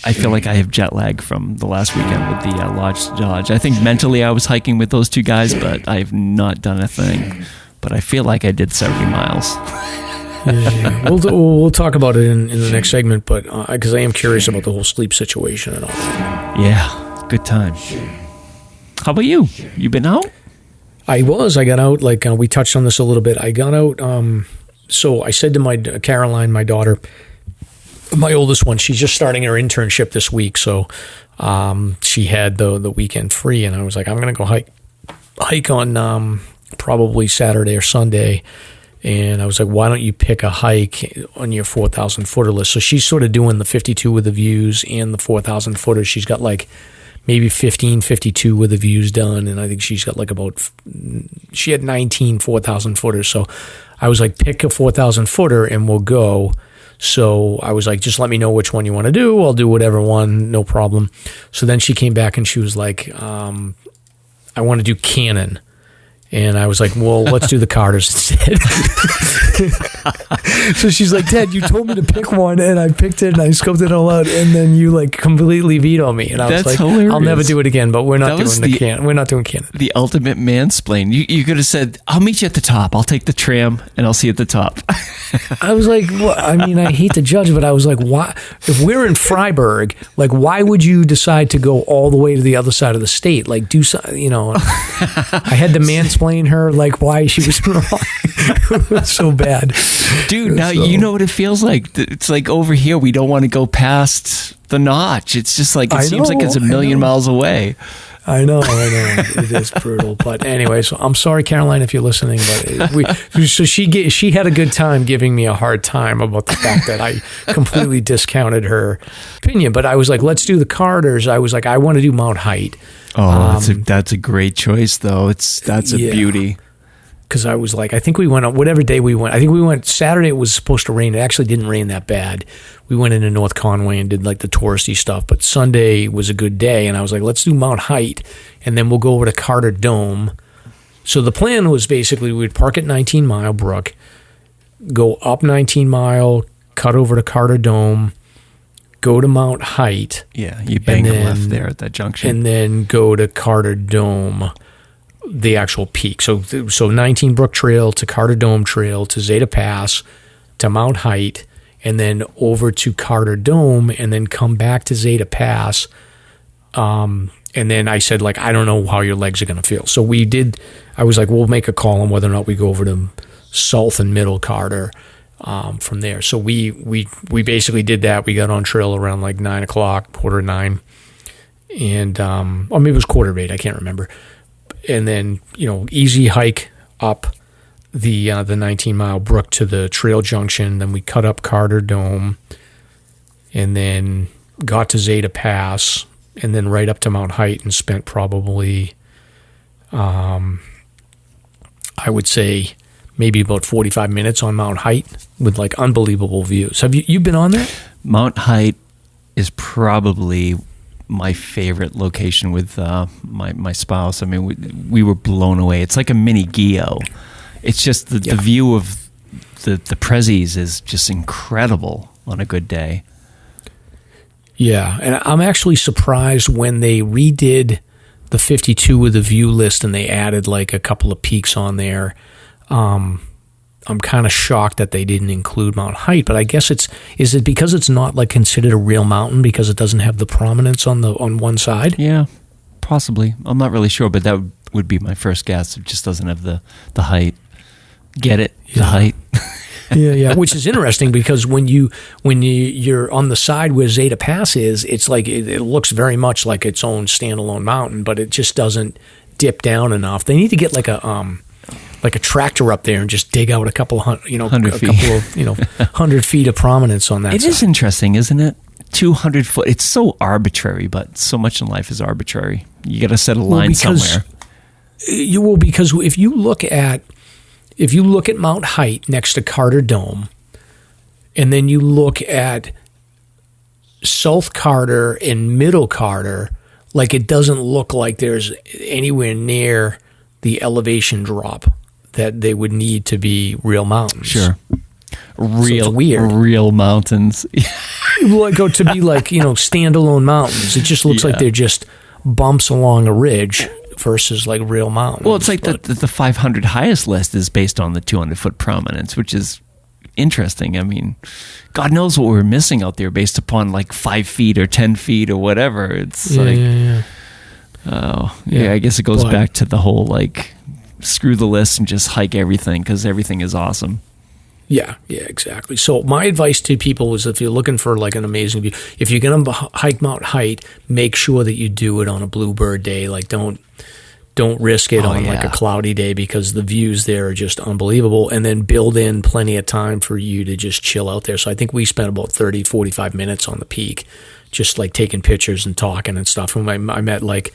I feel like I have jet lag from the last weekend with the Lodge2Dodge. I think mentally I was hiking with those two guys, but I've not done a thing. But I feel like I did 70 miles. Yeah. We'll talk about it in the next segment, but because I am curious about the whole sleep situation and all that. Yeah, good time. How about you? You been out? I got out, like we touched on this a little bit. I got out, so I said to my Caroline, my daughter, my oldest one, she's just starting her internship this week, so she had the weekend free, and I was like, I'm going to go hike on probably Saturday or Sunday. And I was like, why don't you pick a hike on your 4,000 footer list? So she's sort of doing the 52 with the views and the 4,000 footers. She's got like maybe 15, 52 with the views done. And I think she's got like she had 19 4,000 footers. So I was like, pick a 4,000 footer and we'll go. So I was like, just let me know which one you want to do. I'll do whatever one, no problem. So then she came back and she was like, I want to do Canon. And I was like, well, let's do the Carters instead. So she's like, Dad, you told me to pick one, and I picked it, and I scoped it all out, and then you like completely vetoed me. And I was like, hilarious. I'll never do it again, but we're not doing Canon. We're not doing Canon. The ultimate mansplain. You could have said, I'll meet you at the top. I'll take the tram, and I'll see you at the top. I was like, well, I mean, I hate to judge, but I was like, why? If we're in Freiburg, like, why would you decide to go all the way to the other side of the state? Like, do something, you know. I had to mansplain her, like, why she was wrong. It was so bad. Dude, now you know what it feels like. It's like over here, we don't want to go past the notch. It's just like, it seems like it's a million miles away. I know. It is brutal. But anyway, so I'm sorry, Caroline, if you're listening. But so she had a good time giving me a hard time about the fact that I completely discounted her opinion. But I was like, let's do the Carters. I was like, I want to do Mount Height. Oh, that's a great choice, though. That's a beauty. Because I was like, I think we went on whatever day we went. I think we went Saturday. It was supposed to rain. It actually didn't rain that bad. We went into North Conway and did like the touristy stuff. But Sunday was a good day, and I was like, let's do Mount Height, and then we'll go over to Carter Dome. So the plan was basically we'd park at 19 Mile Brook, go up 19 Mile, cut over to Carter Dome, go to Mount Height. Yeah, you bang a left there at that junction, and then go to Carter Dome. The actual peak. So 19 Brook Trail to Carter Dome Trail to Zeta Pass to Mount Height, and then over to Carter Dome, and then come back to Zeta Pass. And then I said, like, I don't know how your legs are going to feel. So I was like, we'll make a call on whether or not we go over to South and Middle Carter from there. So we basically did that. We got on trail around like 9 o'clock, 8:45, and or maybe it was 7:45. I can't remember. And then, easy hike up the 19 Mile Brook to the trail junction. Then we cut up Carter Dome, and then got to Zeta Pass, and then right up to Mount Height, and spent probably, I would say, maybe about 45 minutes on Mount Height with like unbelievable views. Have you been on that? Mount Height is probably my favorite location with my spouse. I mean, we were blown away. It's like a mini Geo. It's just the view of the Prezzies is just incredible on a good day. Yeah, and I'm actually surprised when they redid the 52 with the view list and they added like a couple of peaks on there. I'm kind of shocked that they didn't include Mount Height, but I guess is it because it's not like considered a real mountain because it doesn't have the prominence on one side? Yeah, possibly. I'm not really sure, but that would be my first guess. It just doesn't have the height. Get it? The height. Yeah. Which is interesting because when you're on the side where Zeta Pass is, it's like it looks very much like its own standalone mountain, but it just doesn't dip down enough. They need to get like a tractor up there and just dig out a couple of 100 feet of prominence on that It side. is interesting, isn't it? 200 foot. It's so arbitrary, but so much in life is arbitrary. You got to set a line somewhere. Because if you look at Mount Height next to Carter Dome, and then you look at South Carter and Middle Carter, like it doesn't look like there's anywhere near the elevation drop that they would need to be real mountains. Sure. It's weird. Real mountains. Like, go to be like, standalone mountains. It just looks like they're just bumps along a ridge versus like real mountains. Well, it's like the 500 highest list is based on the 200-foot prominence, which is interesting. I mean, God knows what we're missing out there based upon like 5 feet or 10 feet or whatever. It's I guess it goes back to the whole like screw the list and just hike everything because everything is awesome. Yeah, exactly. So my advice to people is if you're looking for like an amazing view, if you're going to hike Mount Height, make sure that you do it on a bluebird day. Like don't risk it on like a cloudy day because the views there are just unbelievable. And then build in plenty of time for you to just chill out there. So I think we spent about 30, 45 minutes on the peak, just like taking pictures and talking and stuff. And I met like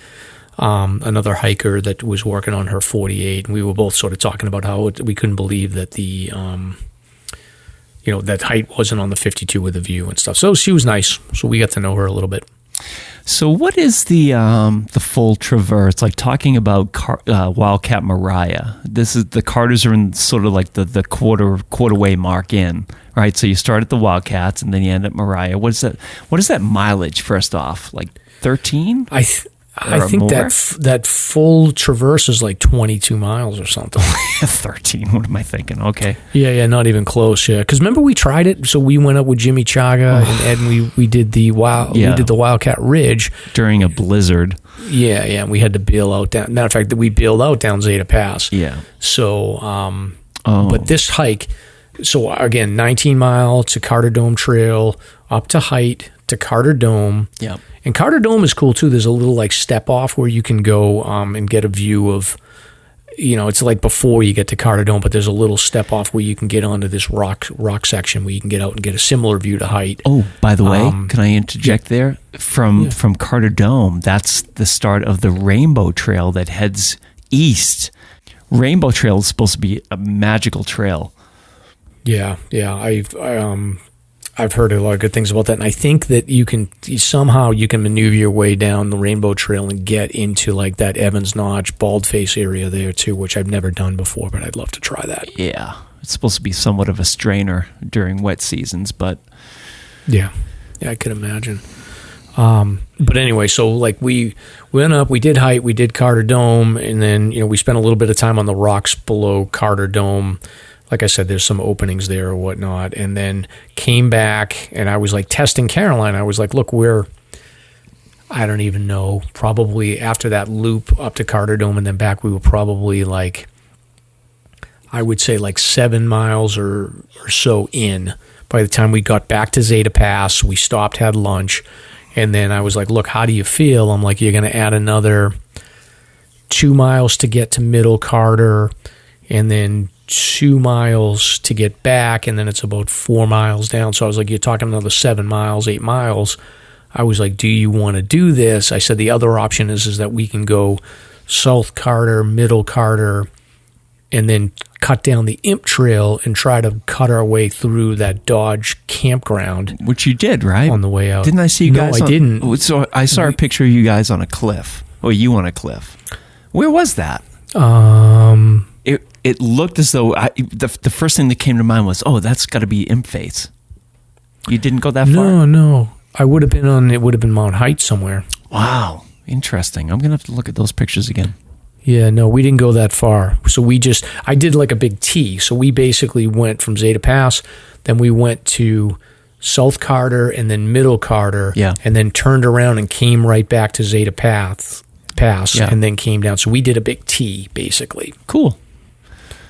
another hiker that was working on her 48, and we were both sort of talking about how we couldn't believe that the that height wasn't on the 52 with a view and stuff. So she was nice. So we got to know her a little bit. So what is the full traverse? Like talking about Wildcat Mariah. This is the Carters are in sort of like the quarter way mark in, right? So you start at the Wildcats and then you end at Mariah. What is that mileage first off? Like 13? I think that full traverse is like 22 miles or something. 13. What am I thinking? Okay. Yeah, not even close. Yeah, because remember we tried it. So we went up with Jimmy Chaga and Ed, and we did the Wildcat Ridge during a blizzard. Yeah, and we had to bail out down. Matter of fact, we bailed out down Zeta Pass. Yeah. So, but this hike. So again, 19 mile to Carter Dome Trail, up to Height to Carter Dome. Yeah. And Carter Dome is cool too. There's a little like step off where you can go and get a view of, it's like before you get to Carter Dome, but there's a little step off where you can get onto this rock section where you can get out and get a similar view to Height. Oh, by the way, can I interject there? From Carter Dome, that's the start of the Rainbow Trail that heads east. Rainbow Trail is supposed to be a magical trail. Yeah. I've heard a lot of good things about that, and I think that you can maneuver your way down the Rainbow Trail and get into like that Evans Notch, Baldface area there too, which I've never done before, but I'd love to try that. Yeah, it's supposed to be somewhat of a strainer during wet seasons, but yeah, I could imagine. But anyway, so like we went up, we did Height, we did Carter Dome, and then we spent a little bit of time on the rocks below Carter Dome. Like I said, there's some openings there or whatnot, and then came back, and I was like testing Caroline. I was like, look, I don't even know, probably after that loop up to Carter Dome and then back, we were probably like, I would say like 7 miles or so in. By the time we got back to Zeta Pass, we stopped, had lunch, and then I was like, look, how do you feel? I'm like, you're going to add another 2 miles to get to Middle Carter, and then 2 miles to get back, and then it's about 4 miles down. So I was like, you're talking another 7 miles, 8 miles. I was like, do you want to do this? I said the other option is that we can go South Carter, Middle Carter, and then cut down the Imp Trail and try to cut our way through that Dodge campground. Which you did, right? On the way out. Didn't I see you guys? No, I didn't. So I saw a picture of you guys on a cliff. Or you on a cliff. Where was that? It looked as though the first thing that came to mind was, that's got to be Imp Face. You didn't go that far? No. It would have been Mount Height somewhere. Wow. Interesting. I'm going to have to look at those pictures again. Yeah, no, we didn't go that far. So I did like a big T. So we basically went from Zeta Pass, then we went to South Carter and then Middle Carter, and then turned around and came right back to Zeta Pass, and then came down. So we did a big T, basically. Cool.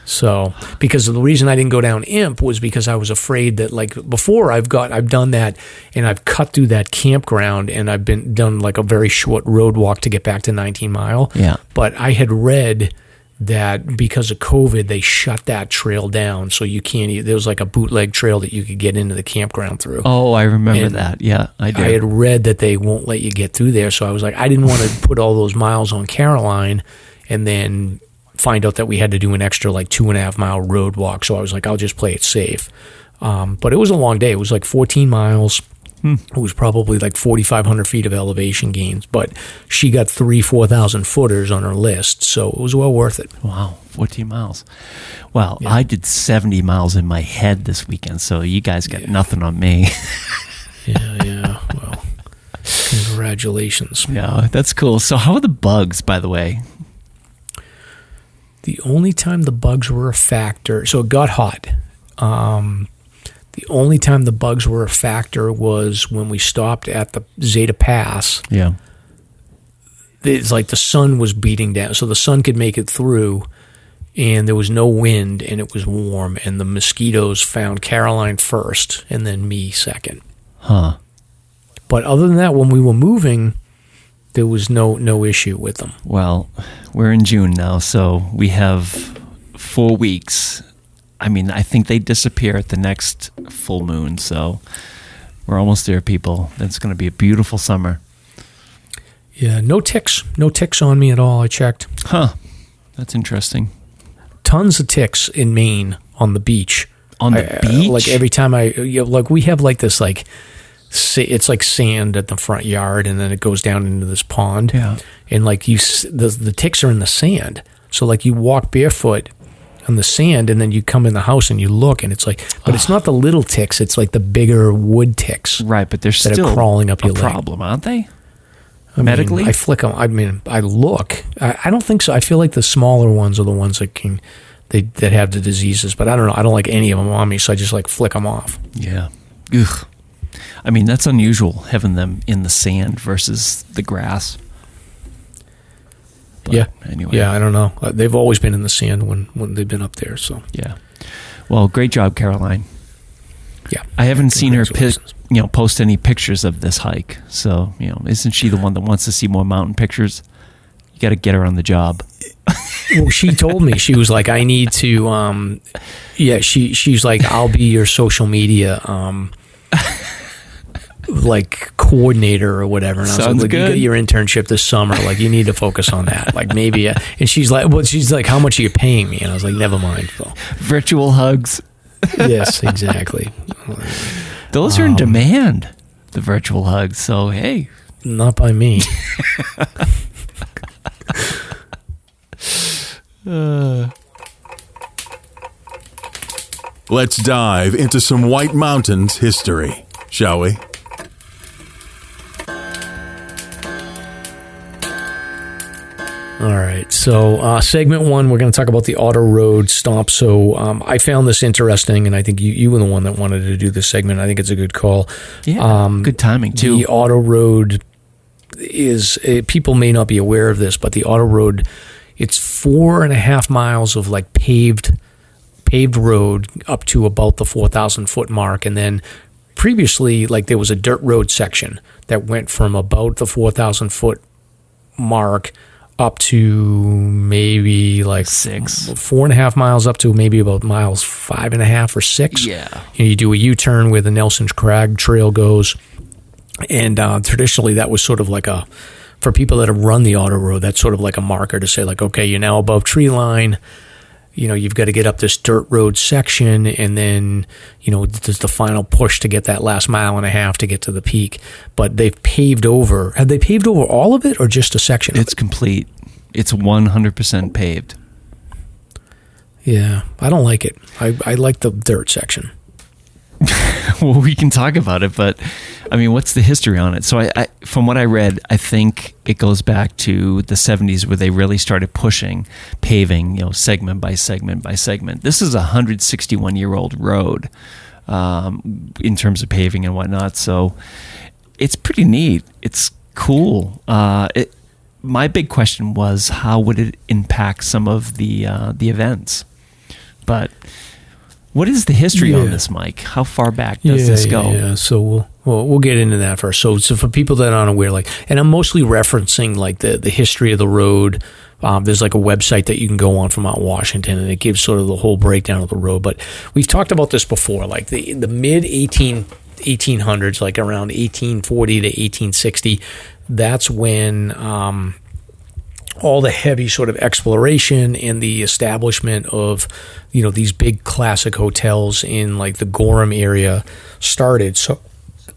So, because the reason I didn't go down Imp was because I was afraid that, like, before I've done that, and I've cut through that campground, and I've done like a very short road walk to get back to 19 Mile. Yeah. But I had read that because of COVID, they shut that trail down, so you can't. There was like a bootleg trail that you could get into the campground through. Oh, I remember that. Yeah, I did. I had read that they won't let you get through there, so I was like, I didn't want to put all those miles on Caroline, and then find out that we had to do an extra like 2.5 mile road walk. So I was like, I'll just play it safe. But it was a long day. It was like 14 miles. It was probably like 4,500 feet of elevation gains, but she got 4,000 footers on her list, so it was well worth it. Wow, 14 miles. Well, I did 70 miles in my head this weekend, so you guys got nothing on me. Yeah. Well, congratulations. Yeah, that's cool. So how are the bugs, by the way? The only time the bugs were a factor, so it got hot. The only time the bugs were a factor was when we stopped at the Zeta Pass. Yeah. It's like the sun was beating down, so the sun could make it through, and there was no wind, and it was warm, and the mosquitoes found Caroline first, and then me second. Huh. But other than that, when we were moving, there was no issue with them. Well, we're in June now, so we have 4 weeks. I mean, I think they disappear at the next full moon, so we're almost there, people. It's going to be a beautiful summer. Yeah, no ticks on me at all. I checked. Huh. That's interesting. Tons of ticks in Maine on the beach. On the beach? Like every time like we have like this, like, it's like sand at the front yard, and then it goes down into this pond. Yeah. And like the ticks are in the sand. So like you walk barefoot on the sand, and then you come in the house and you look, and it's like, but it's not the little ticks, it's like the bigger wood ticks. Right, but they're that still are crawling up your leg. problem, aren't they? Medically? I flick them. I mean, I look. I don't think so. I feel like the smaller ones are the ones that that have the diseases, but I don't know. I don't like any of them on me, so I just like flick them off. Yeah. Ugh. I mean, that's unusual, having them in the sand versus the grass. But yeah. Anyway. Yeah, I don't know. They've always been in the sand when they've been up there. So yeah. Well, great job, Caroline. Yeah. I haven't seen her post any pictures of this hike. So, isn't she the one that wants to see more mountain pictures? You got to get her on the job. Well, she told me, she was like, I need to, she's like, I'll be your social media, like coordinator or whatever. And I was like, good. You get your internship this summer. Like, you need to focus on that. Like, maybe. And she's like, how much are you paying me? And I was like, never mind. So. Virtual hugs. Yes, exactly. Those are in demand, the virtual hugs. So, hey. Not by me. Let's dive into some White Mountains history, shall we? All right, so segment one, we're going to talk about the Autoroad Stomp. So I found this interesting, and I think you were the one that wanted to do this segment. I think it's a good call. Yeah, good timing, too. The Autoroad is, people may not be aware of this, but the Autoroad, it's 4.5 miles of like paved road up to about the 4,000 foot mark, and then previously, like, there was a dirt road section that went from about the 4,000 foot mark up to maybe like 4.5 miles up to maybe about miles 5.5 or 6. Yeah. You do a U-turn where the Nelson's Crag Trail goes. And traditionally that was sort of like for people that have run the Autoroad, that's sort of like a marker to say like, okay, you're now above tree line. You've got to get up this dirt road section, and then, there's the final push to get that last 1.5 miles to get to the peak. But they've paved over. Have they paved over all of it or just a section? It's complete. It's 100% paved. Yeah, I don't like it. I like the dirt section. Well, we can talk about it, but I mean, what's the history on it? So I from what I read, I think it goes back to the 70s where they really started pushing paving, segment by segment by segment. This is a 161-year-old road in terms of paving and whatnot. So it's pretty neat. It's cool. My big question was, how would it impact some of the events? But what is the history on this, Mike? How far back does this go? Yeah, so we'll get into that first. So for people that aren't aware, and I'm mostly referencing like the history of the road. There's like a website that you can go on for Mount Washington, and it gives sort of the whole breakdown of the road. But we've talked about this before, like the mid 1800s, like around 1840 to 1860. That's when all the heavy sort of exploration and the establishment of, these big classic hotels in like the Gorham area started.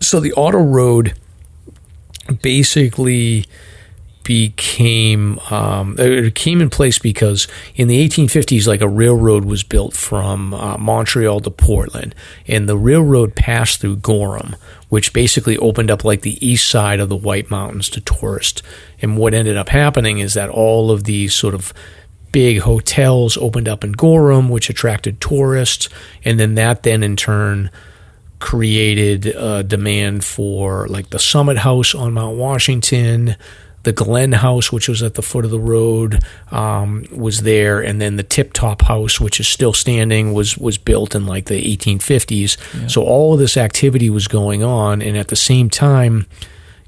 So the Autoroad basically became it came in place because in the 1850s, like, a railroad was built from Montreal to Portland, and the railroad passed through Gorham, which basically opened up like the east side of the White Mountains to tourists. And what ended up happening is that all of these sort of big hotels opened up in Gorham, which attracted tourists, and then in turn created a demand for, like, the Summit House on Mount Washington. The Glen House, which was at the foot of the road, was there, and then the Tip Top House, which is still standing, was built in like the 1850s. Yeah. So all of this activity was going on, and at the same time,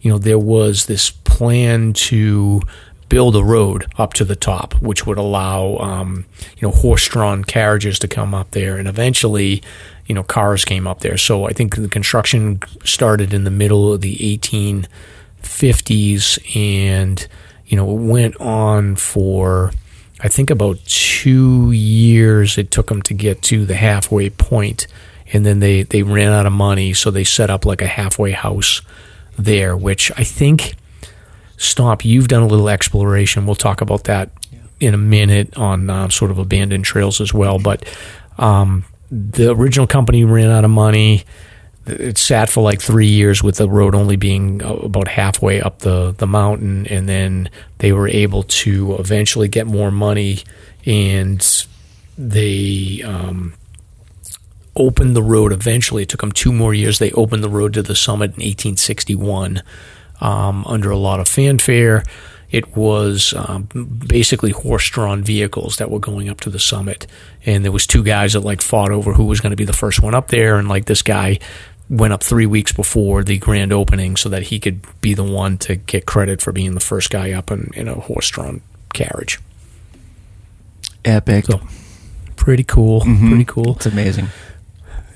there was this plan to build a road up to the top, which would allow horse-drawn carriages to come up there, and eventually, cars came up there. So I think the construction started in the middle of the 1850s, and it went on for, I think, about 2 years. It took them to get to the halfway point, and then they ran out of money, so they set up like a halfway house there, which I think, Stomp, you've done a little exploration. We'll talk about that in a minute on sort of abandoned trails as well. But the original company ran out of money. It sat for like 3 years with the road only being about halfway up the mountain, and then they were able to eventually get more money, and they opened the road eventually. It took them 2 more years. They opened the road to the summit in 1861 under a lot of fanfare. It was basically horse-drawn vehicles that were going up to the summit, and there was 2 guys that like fought over who was going to be the first one up there, and like this guy went up 3 weeks before the grand opening so that he could be the one to get credit for being the first guy up in a horse-drawn carriage. Epic. So, pretty cool. Mm-hmm. Pretty cool. It's amazing.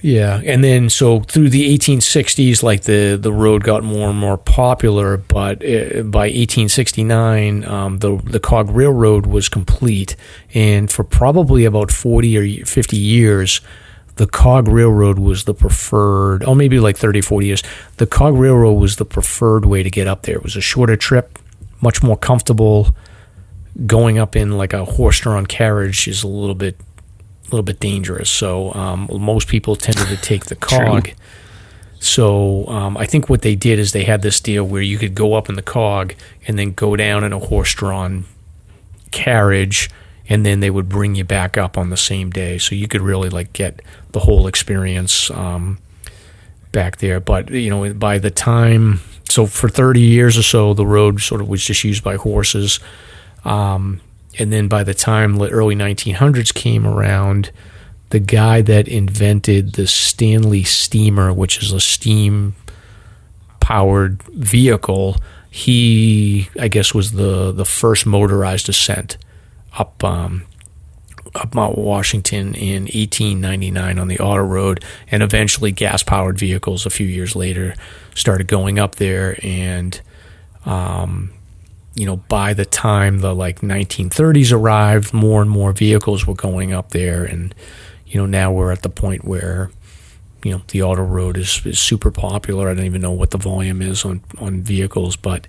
Yeah, and then so through the 1860s, like the road got more and more popular, but by 1869, the Cog Railroad was complete, and for probably about 40 or 50 years, the Cog Railroad was the preferred, oh, maybe like 30 or 40 years, the Cog Railroad was the preferred way to get up there. It was a shorter trip, much more comfortable. Going up in like a horse-drawn carriage is a little bit dangerous, so most people tended to take the Cog. True. So I think what they did is they had this deal where you could go up in the Cog and then go down in a horse-drawn carriage, and then they would bring you back up on the same day, so you could really like get the whole experience back there. But by the time, so for 30 years or so, the road sort of was just used by horses. And then by the time the early 1900s came around, the guy that invented the Stanley Steamer, which is a steam-powered vehicle, he, I guess, was the first motorized ascent up Mount Washington in 1899 on the Autoroad, and eventually gas-powered vehicles a few years later started going up there, and by the time the like 1930s arrived, more and more vehicles were going up there, and now we're at the point where the Autoroad is super popular. I don't even know what the volume is on vehicles, but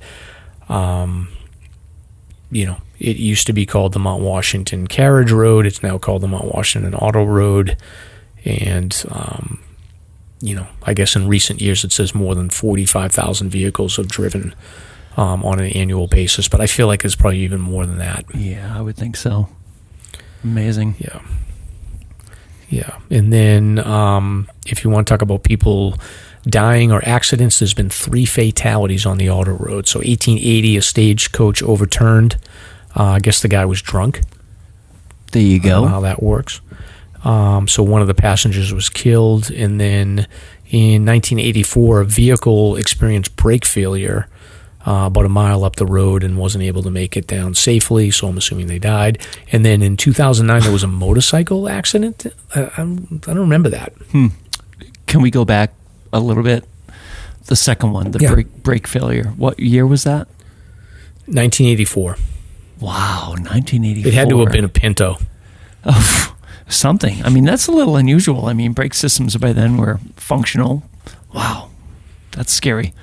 it used to be called the Mount Washington Carriage Road. It's now called the Mount Washington Autoroad, and I guess in recent years it says more than 45,000 vehicles have driven on an annual basis, but I feel like it's probably even more than that. Yeah, I would think so. Amazing. Yeah. And then if you want to talk about people dying or accidents, there's been 3 fatalities on the Autoroad. So 1880, a stagecoach overturned. I guess the guy was drunk. There you go. I don't know how that works. So one of the passengers was killed, and then in 1984, a vehicle experienced brake failure about a mile up the road and wasn't able to make it down safely, so I'm assuming they died. And then in 2009, there was a motorcycle accident. I don't remember that. Can we go back a little bit? The second one, the brake failure. What year was that? 1984. Wow, 1984. It had to have been a Pinto. Oh, something. I mean, that's a little unusual. I mean, brake systems by then were functional. Wow. That's scary.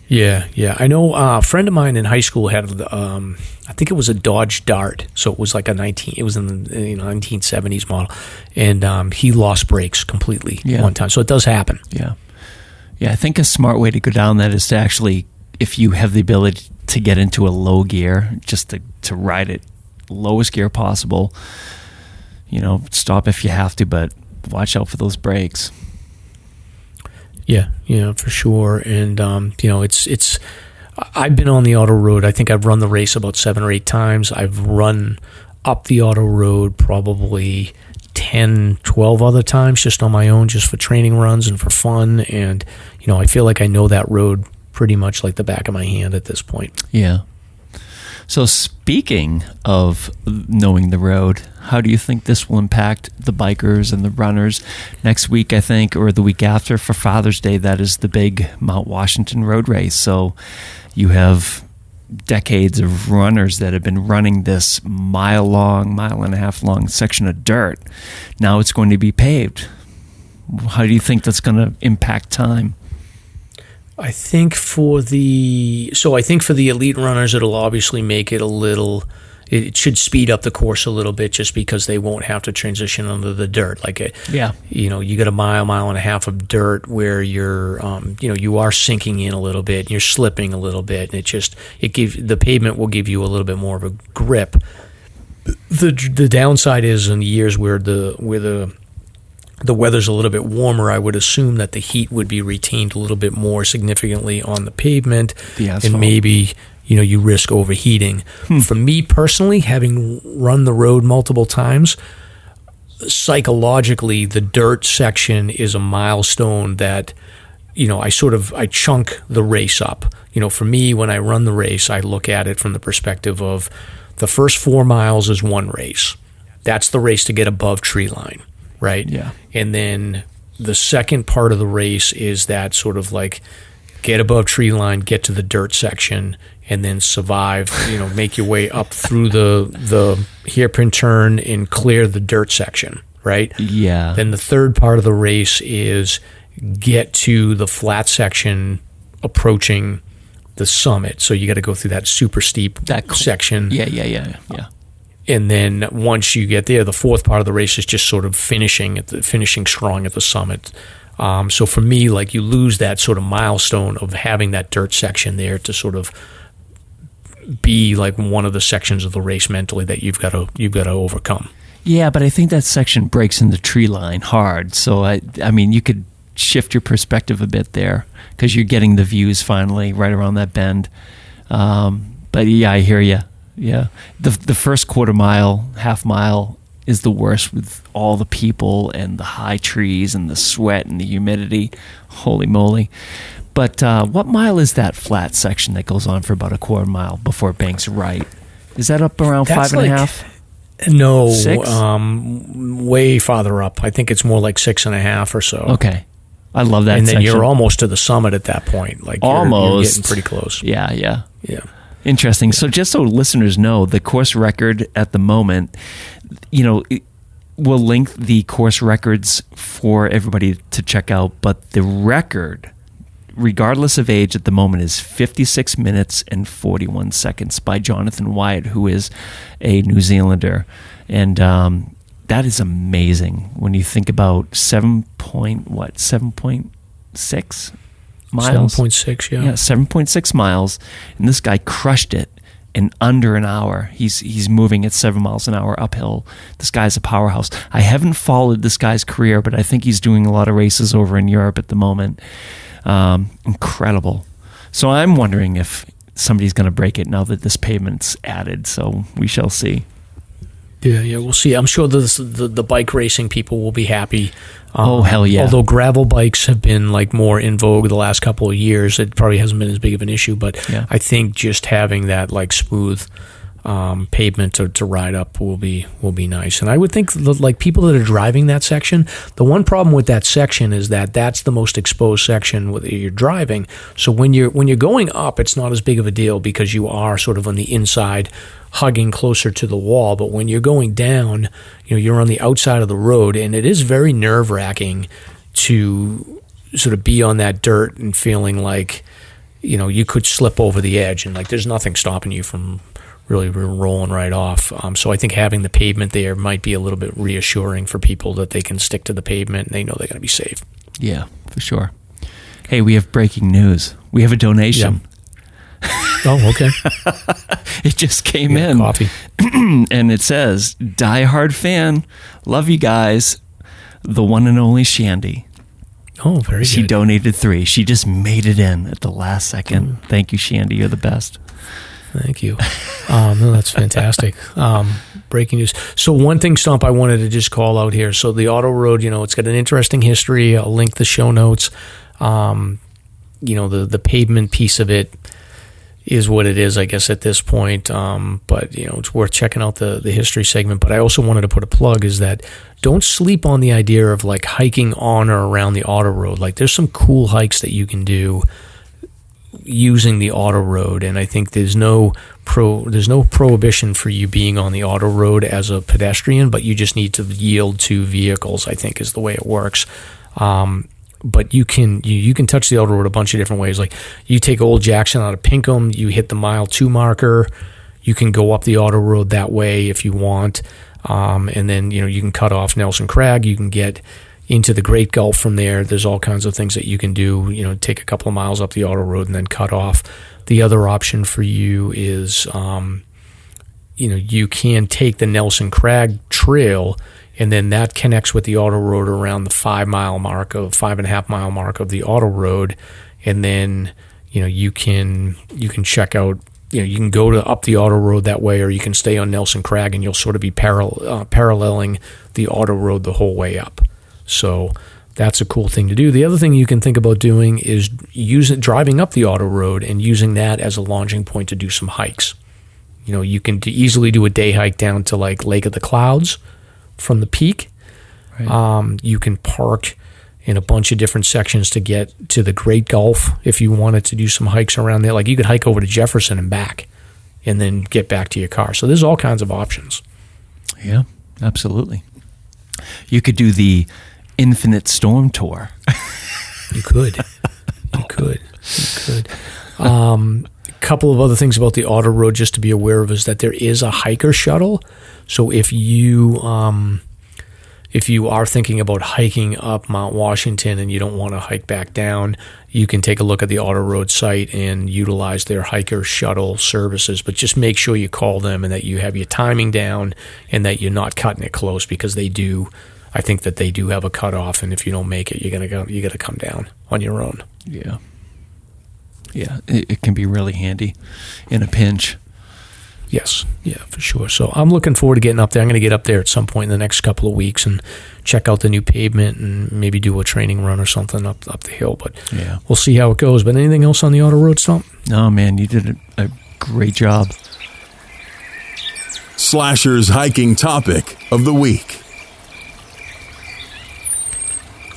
Yeah. I know a friend of mine in high school had, I think it was a Dodge Dart. So it was like it was in the 1970s model. And he lost brakes completely one time. So it does happen. Yeah. Yeah, I think a smart way to go down that is to actually, if you have the ability to get into a low gear, just to ride it lowest gear possible. Stop if you have to, but watch out for those brakes. Yeah, for sure. And, it's I've been on the auto road. I think I've run the race about 7 or 8 times. I've run up the auto road probably 10, 12 other times just on my own, just for training runs and for fun. And, I feel like I know that road pretty much like the back of my hand at this point. Yeah. So speaking of knowing the road, how do you think this will impact the bikers and the runners next week, I think, or the week after for Father's Day? That is the big Mount Washington road race. So you have decades of runners that have been running this mile and a half long section of dirt. Now it's going to be paved. How do you think that's going to impact time? I think for the elite runners, it'll obviously make it it should speed up the course a little bit, just because they won't have to transition under the dirt. You got a mile and a half of dirt where you're, you are sinking in a little bit, and you're slipping a little bit, and the pavement will give you a little bit more of a grip. The downside is, in the years where the weather's a little bit warmer, I would assume that the heat would be retained a little bit more significantly on the pavement, and maybe you risk overheating. For me personally, having run the road multiple times, psychologically, the dirt section is a milestone that I chunk the race up. For me, when I run the race, I look at it from the perspective of the first 4 miles is one race. That's the race to get above tree line. Right? Yeah. And then the second part of the race is that sort of like get above tree line, get to the dirt section, and then survive, make your way up through the hairpin turn and clear the dirt section, right? Yeah. Then the third part of the race is get to the flat section approaching the summit. So you got to go through that super steep section. Yeah. And then once you get there, the fourth part of the race is just sort of finishing strong at the summit. So for me, you lose that sort of milestone of having that dirt section there to sort of be one of the sections of the race mentally that you've got to overcome. Yeah, but I think that section breaks into tree line hard. So I mean, you could shift your perspective a bit there because you're getting the views finally right around that bend. But yeah, I hear you. Yeah, the first quarter mile, half mile is the worst with all the people and the high trees and the sweat and the humidity. Holy moly. But what mile is that flat section that goes on for about a quarter mile before it banks right? Is that up around 5.5? No, 6? Way farther up. I think it's more like 6.5 or so. Okay. I love that and section. And then you're almost to the summit at that point. You're getting pretty close. Yeah. Interesting. So just so listeners know, the course record at the moment, we'll link the course records for everybody to check out, but the record, regardless of age at the moment, is 56 minutes and 41 seconds by Jonathan Wyatt, who is a New Zealander. And that is amazing when you think about 7.6 miles. 7.6, yeah. Yeah, 7.6 miles, and this guy crushed it in under an hour. He's moving at 7 miles an hour uphill. This guy's a powerhouse. I haven't followed this guy's career, but I think he's doing a lot of races over in Europe at the moment. Incredible. So I'm wondering if somebody's going to break it now that this pavement's added, so we shall see. Yeah, we'll see. I'm sure the bike racing people will be happy. Oh, hell yeah. Although gravel bikes have been more in vogue the last couple of years, it probably hasn't been as big of an issue, but yeah. I think just having that smooth pavement to ride up will be nice. And I would think people that are driving that section, the one problem with that section is that that's the most exposed section that you're driving. So when you're going up, it's not as big of a deal because you are sort of on the inside hugging closer to the wall. But when you're going down, you're on the outside of the road, and it is very nerve-wracking to sort of be on that dirt and feeling like, you could slip over the edge, and like there's nothing stopping you from really rolling right off. So I think having the pavement there might be a little bit reassuring for people that they can stick to the pavement and they know they're going to be safe. Yeah, for sure. Hey, we have breaking news. We have a donation. Yeah. Oh, okay. It just came in. Coffee. And it says, "Diehard fan, love you guys, the one and only Shandy." Oh, very good. She donated 3. She just made it in at the last second. Thank you, Shandy. You're the best. Thank you. No, that's fantastic. Breaking news. So one thing, Stomp, I wanted to just call out here. So the Autoroad, it's got an interesting history. I'll link the show notes. The pavement piece of it is what it is, I guess, at this point. But, it's worth checking out the history segment. But I also wanted to put a plug is that don't sleep on the idea of like hiking on or around the Autoroad. Like there's some cool hikes that you can do using the Autoroad, and I think there's no prohibition for you being on the Autoroad as a pedestrian, but you just need to yield to vehicles, I think is the way it works. But you can touch the Autoroad a bunch of different ways. Like you take Old Jackson out of Pinkham, you hit the mile 2 marker, you can go up the Autoroad that way if you want, and then you can cut off Nelson Crag, you can get into the Great Gulf from there. There's all kinds of things that you can do, take a couple of miles up the Autoroad and then cut off. The other option for you is, you can take the Nelson Crag Trail, and then that connects with the Autoroad around the 5.5 mile mark of the Autoroad. And then, you can check out, you can go up the Autoroad that way, or you can stay on Nelson Crag and you'll sort of be paralleling the Autoroad the whole way up. So that's a cool thing to do. The other thing you can think about doing is driving up the Autoroad and using that as a launching point to do some hikes. You can easily do a day hike down to like Lake of the Clouds from the peak. Right. You can park in a bunch of different sections to get to the Great Gulf if you wanted to do some hikes around there. Like you could hike over to Jefferson and back and then get back to your car. So there's all kinds of options. Yeah, absolutely. You could do the Infinite Storm Tour. You could. A couple of other things about the Autoroad just to be aware of is that there is a hiker shuttle. So if you are thinking about hiking up Mount Washington and you don't want to hike back down, you can take a look at the Autoroad site and utilize their hiker shuttle services. But just make sure you call them and that you have your timing down and that you're not cutting it close, because they do. I think that they do have a cutoff, and if you don't make it, you got to come down on your own. Yeah. It can be really handy in a pinch. Yes, yeah, for sure. So I'm looking forward to getting up there. I'm going to get up there at some point in the next couple of weeks and check out the new pavement and maybe do a training run or something up the hill. But yeah, we'll see how it goes. But anything else on the Autoroad, Stomp? No, man, you did a great job. SLASR's hiking topic of the week.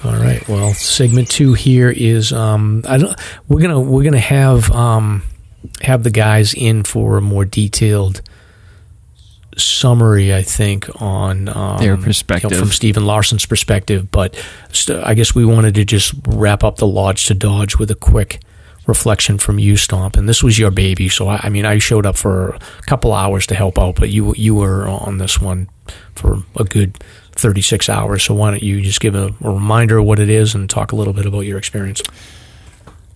All right. Well, segment 2 here is we're gonna have the guys in for a more detailed summary, I think, on their perspective from Stephen Larson's perspective. But I guess we wanted to just wrap up the Lodge2Dodge with a quick reflection from you, Stomp. And this was your baby, so I showed up for a couple hours to help out, but you were on this one for a good 36 hours. So why don't you just give a reminder of what it is and talk a little bit about your experience?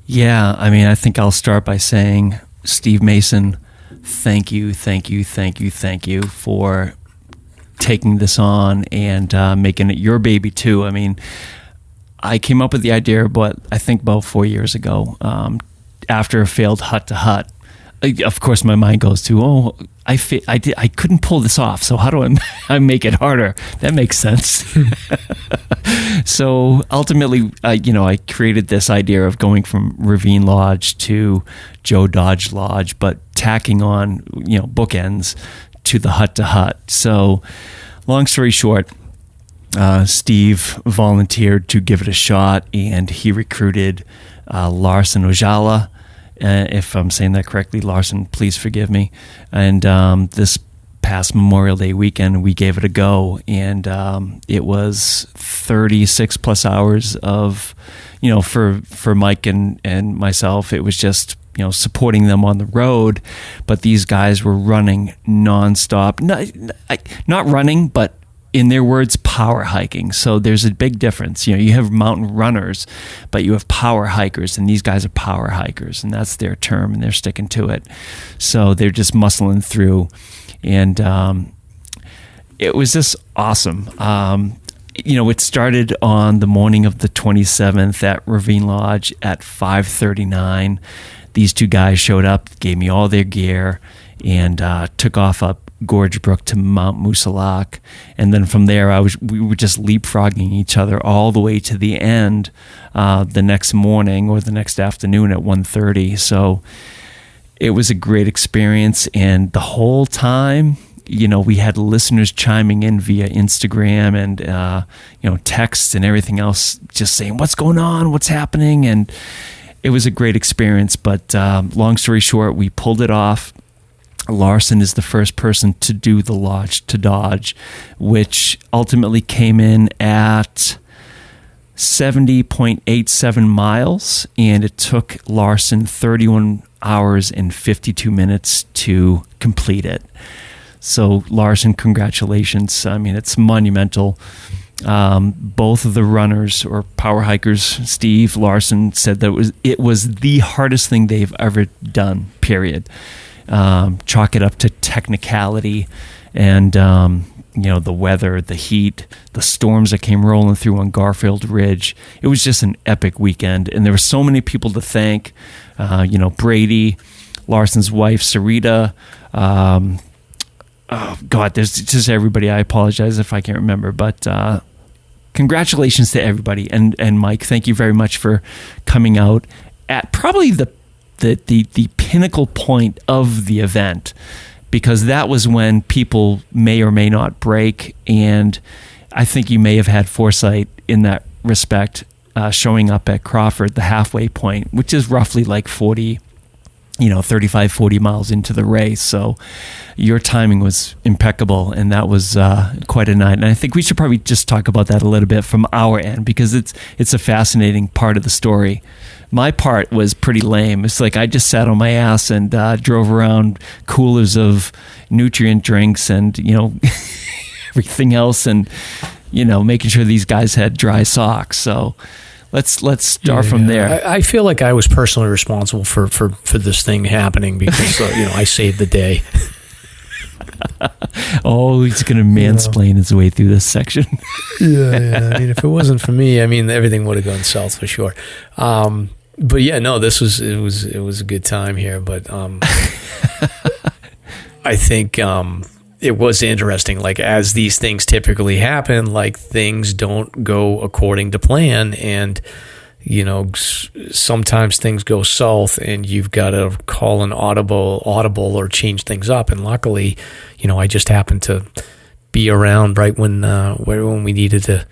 Yeah, I think I'll start by saying, Steve Mason, thank you for taking this on and making it your baby too. I came up with the idea, I think about 4 years ago, after a failed hut-to-hut. Of course, my mind goes to, I couldn't pull this off, so how do I make it harder? That makes sense. So ultimately, I created this idea of going from Ravine Lodge to Joe Dodge Lodge, but tacking on, bookends to the hut-to-hut. So long story short, Steve volunteered to give it a shot, and he recruited Larson Ojala. If I'm saying that correctly, Larson, please forgive me. And this past Memorial Day weekend, we gave it a go, and it was 36 plus hours of, for Mike and myself, it was just, supporting them on the road, but these guys were running nonstop, not running, but in their words, power hiking. So there's a big difference. You have mountain runners, but you have power hikers, and these guys are power hikers, and that's their term, and they're sticking to it. So they're just muscling through, and it was just awesome. It started on the morning of the 27th at Ravine Lodge at 5:39. These two guys showed up, gave me all their gear, and took off up Gorge Brook to Mount Moosilauke. And then from there, we were just leapfrogging each other all the way to the end the next morning or the next afternoon at 1:30. So it was a great experience. And the whole time, we had listeners chiming in via Instagram and, texts and everything else, just saying, what's going on? What's happening? And it was a great experience. But long story short, we pulled it off. Larson is the first person to do the Lodge2Dodge, which ultimately came in at 70.87 miles, and it took Larson 31 hours and 52 minutes to complete it. So Larson, congratulations. I mean, it's monumental. Both of the runners or power hikers, Steve, Larson, said that it was the hardest thing they've ever done, period. Chalk it up to technicality and, the weather, the heat, the storms that came rolling through on Garfield Ridge. It was just an epic weekend. And there were so many people to thank, Brady, Larson's wife, Sarita. Oh God, there's just everybody. I apologize if I can't remember, but, congratulations to everybody. And Mike, thank you very much for coming out at probably the pinnacle point of the event, because that was when people may or may not break, and I think you may have had foresight in that respect, showing up at Crawford, the halfway point, which is roughly like 35, 40 miles into the race. So your timing was impeccable, and that was quite a night. And I think we should probably just talk about that a little bit from our end, because it's a fascinating part of the story. My part was pretty lame. It's like I just sat on my ass and drove around coolers of nutrient drinks and, everything else, and, making sure these guys had dry socks. So let's start from there. I feel like I was personally responsible for this thing happening because, I saved the day. Oh, he's going to mansplain his way through this section. Yeah. I mean, if it wasn't for me, everything would have gone south for sure. But yeah, no, it was a good time here. But I think it was interesting. Like, as these things typically happen, like, things don't go according to plan, and sometimes things go south, and you've got to call an audible or change things up. And luckily, I just happened to be around right when we needed to,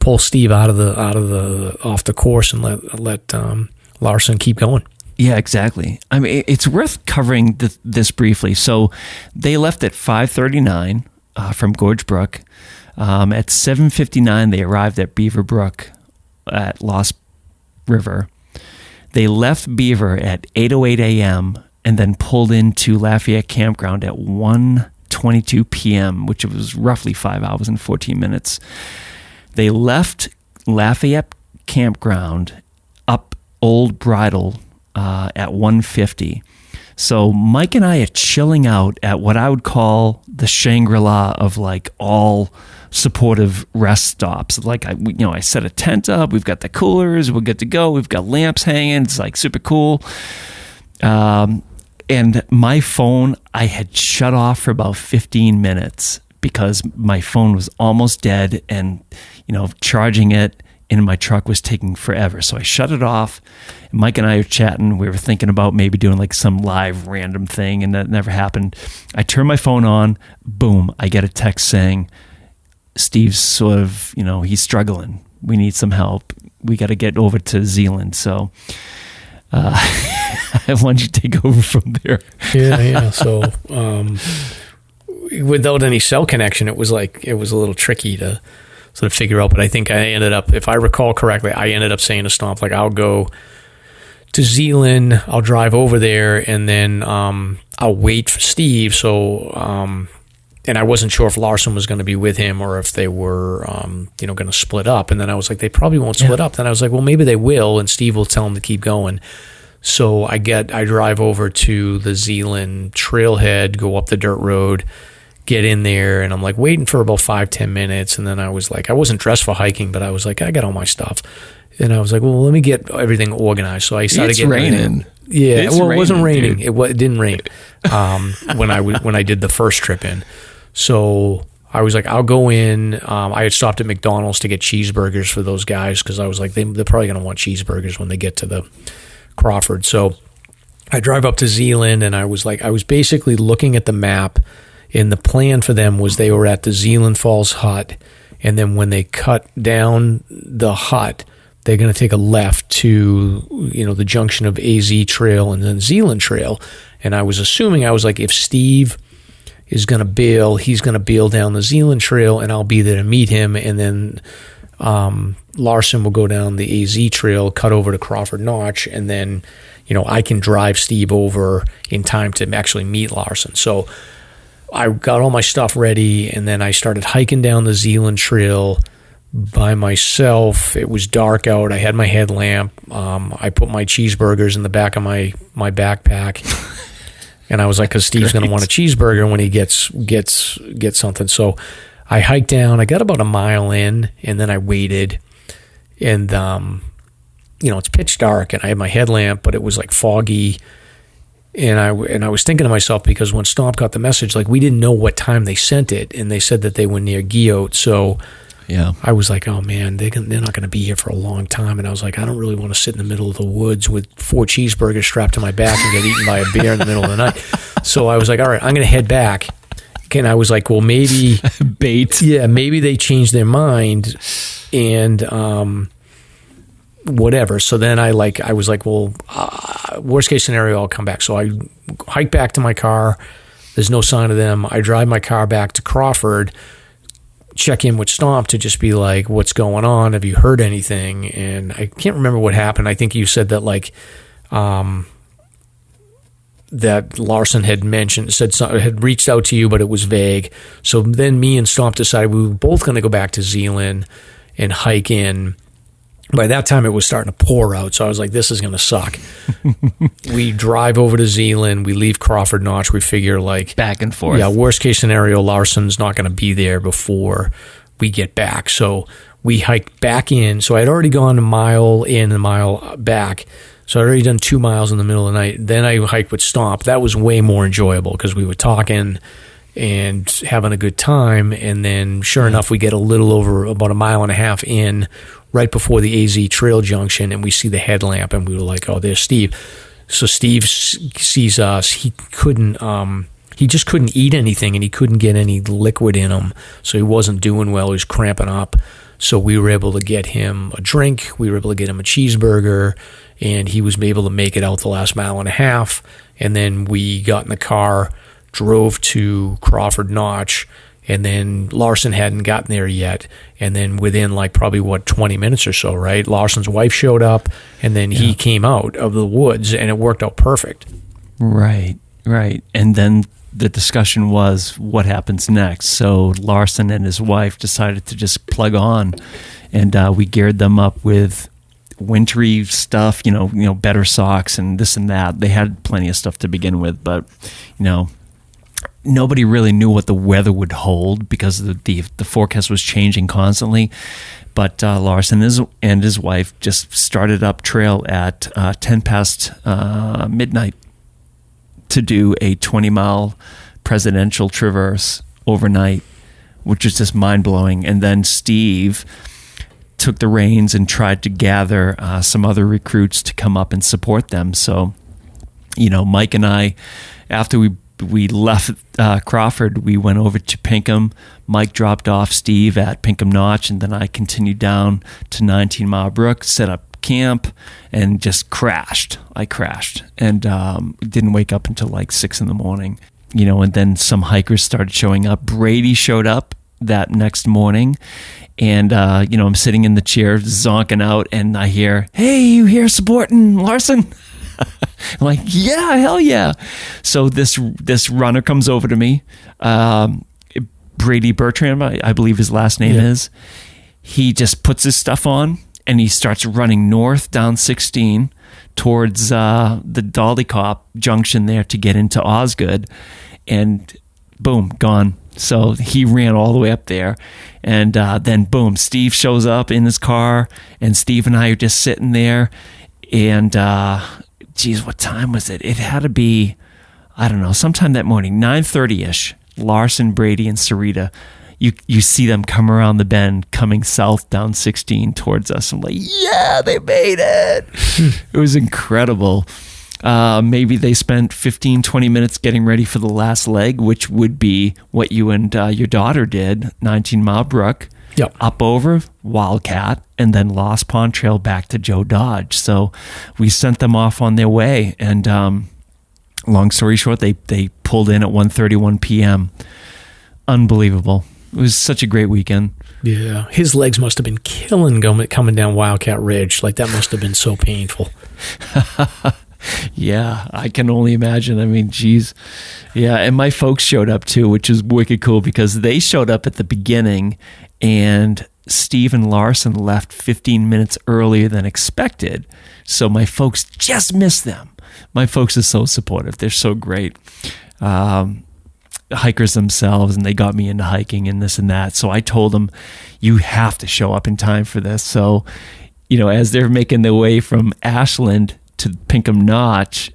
pull Steve off the course and let Larson keep going. Yeah, exactly. I mean, it's worth covering this briefly. So they left at 5:39 from Gorge Brook. At 7:59, they arrived at Beaver Brook at Lost River. They left Beaver at 8:08 a.m. and then pulled into Lafayette Campground at 1:22 p.m., which was roughly 5 hours and 14 minutes. They left Lafayette Campground up Old Bridle at 1:50. So Mike and I are chilling out at what I would call the Shangri-La of like all supportive rest stops. Like I set a tent up. We've got the coolers. We're good to go. We've got lamps hanging. It's like super cool. And my phone, I had shut off for about 15 minutes because my phone was almost dead, and charging it in my truck was taking forever. So I shut it off. Mike and I are chatting. We were thinking about maybe doing like some live random thing, and that never happened. I turn my phone on. Boom. I get a text saying, Steve's sort of, he's struggling. We need some help. We got to get over to Zealand. So why don't you take over from there? Yeah. So without any cell connection, it was a little tricky to sort of figure out. But I think I ended up, if I recall correctly, I ended up saying to Stomp, like, I'll go to Zealand, I'll drive over there, and then I'll wait for Steve. So, and I wasn't sure if Larson was going to be with him or if they were, going to split up. And then I was like, they probably won't split up. Then I was like, well, maybe they will, and Steve will tell them to keep going. So I drive over to the Zealand trailhead, go up the dirt road, get in there, and I'm like waiting for about 5-10 minutes. And then I was like, I wasn't dressed for hiking, but I was like, I got all my stuff. And I was like, well, let me get everything organized. So I started getting raining. Yeah, it's well, it wasn't raining. Dude. It didn't rain when I did the first trip in. So I was like, I'll go in. I had stopped at McDonald's to get cheeseburgers for those guys because I was like, they're probably going to want cheeseburgers when they get to the Crawford. So I drive up to Zealand, and I was basically looking at the map, and the plan for them was they were at the Zealand Falls hut, and then when they cut down the hut, they're going to take a left to, the junction of AZ Trail and then Zealand Trail. And I was assuming, I was like, if Steve is going to bail, he's going to bail down the Zealand Trail, and I'll be there to meet him. And then Larson will go down the AZ Trail, cut over to Crawford Notch, and then, I can drive Steve over in time to actually meet Larson. So I got all my stuff ready, and then I started hiking down the Zealand Trail by myself. It was dark out. I had my headlamp. I put my cheeseburgers in the back of my backpack. And I was like, because Steve's going to want a cheeseburger when he gets something. So I hiked down. I got about a mile in, and then I waited. And, it's pitch dark, and I had my headlamp, but it was like foggy. And I was thinking to myself, because when Stomp got the message, like, we didn't know what time they sent it, and they said that they were near Guillote. So yeah, I was like, oh man, they're not going to be here for a long time. And I was like, I don't really want to sit in the middle of the woods with 4 cheeseburgers strapped to my back and get eaten by a bear in the middle of the night. So I was like, all right, I'm going to head back. And I was like, well, maybe bait. Yeah, maybe they changed their mind and whatever. So then I was like, well, worst case scenario, I'll come back. So I hike back to my car. There's no sign of them. I drive my car back to Crawford, check in with Stomp to just be like, what's going on? Have you heard anything? And I can't remember what happened. I think you said that that Larson had had reached out to you, but it was vague. So then me and Stomp decided we were both going to go back to Zealand and hike in. By that time, it was starting to pour out, so I was like, this is going to suck. We drive over to Zealand. We leave Crawford Notch. We figure, like, back and forth. Yeah, worst case scenario, Larson's not going to be there before we get back. So we hiked back in. So I'd already gone a mile in, a mile back. So I'd already done 2 miles in the middle of the night. Then I hiked with Stomp. That was way more enjoyable because we were talking and having a good time. And then, sure enough, we get a little over about a mile and a half in, right before the AZ Trail junction, and we see the headlamp, and we were like, oh, there's Steve. So Steve sees us. He just couldn't eat anything, and he couldn't get any liquid in him, so he wasn't doing well. He was cramping up. So we were able to get him a drink. We were able to get him a cheeseburger, and he was able to make it out the last mile and a half. And then we got in the car, drove to Crawford Notch, and then Larson hadn't gotten there yet. And then within probably 20 minutes or so, right? Larson's wife showed up, and then he came out of the woods, and it worked out perfect. Right. And then the discussion was what happens next. So Larson and his wife decided to just plug on, and we geared them up with wintry stuff, better socks and this and that. They had plenty of stuff to begin with, but, nobody really knew what the weather would hold because the forecast was changing constantly. But Larson and his wife just started up trail at 10 past midnight to do a 20-mile presidential traverse overnight, which is just mind-blowing. And then Steve took the reins and tried to gather some other recruits to come up and support them. So, Mike and I, after we left Crawford, we went over to Pinkham. Mike dropped off Steve at Pinkham Notch, and then I continued down to 19 Mile Brook, set up camp, and just crashed. I crashed and didn't wake up until 6 in the morning. and then some hikers started showing up. Brady showed up that next morning, and I'm sitting in the chair zonking out, and I hear, "Hey, you here supporting Larson?" I'm like, "Yeah, hell yeah!" So this runner comes over to me, Brady Bertram, I believe his last name is. He just puts his stuff on and he starts running north down 16 towards the Dollycop junction there to get into Osgood, and boom, gone. So he ran all the way up there, and then boom, Steve shows up in his car, and Steve and I are just sitting there, and geez, what time was it? It had to be, I don't know, sometime that morning, 9:30ish. Larson, Brady, and Sarita, you see them come around the bend coming south down 16 towards us. I'm like, yeah, they made it. It was incredible. Maybe they spent 15, 20 minutes getting ready for the last leg, which would be what you and your daughter did, 19 Mile Brook, up over Wildcat, and then Lost Pond Trail back to Joe Dodge. So we sent them off on their way, and long story short, they pulled in at 1:31 p.m. Unbelievable. It was such a great weekend. Yeah. His legs must have been killing coming down Wildcat Ridge. Like, that must have been so painful. Yeah, I can only imagine. I mean, geez. Yeah, and my folks showed up too, which is wicked cool because they showed up at the beginning, and Steve and Larson left 15 minutes earlier than expected. So my folks just missed them. My folks are so supportive. They're so great. Hikers themselves, and they got me into hiking and this and that. So I told them, you have to show up in time for this. So, as they're making their way from Ashland to Pinkham Notch,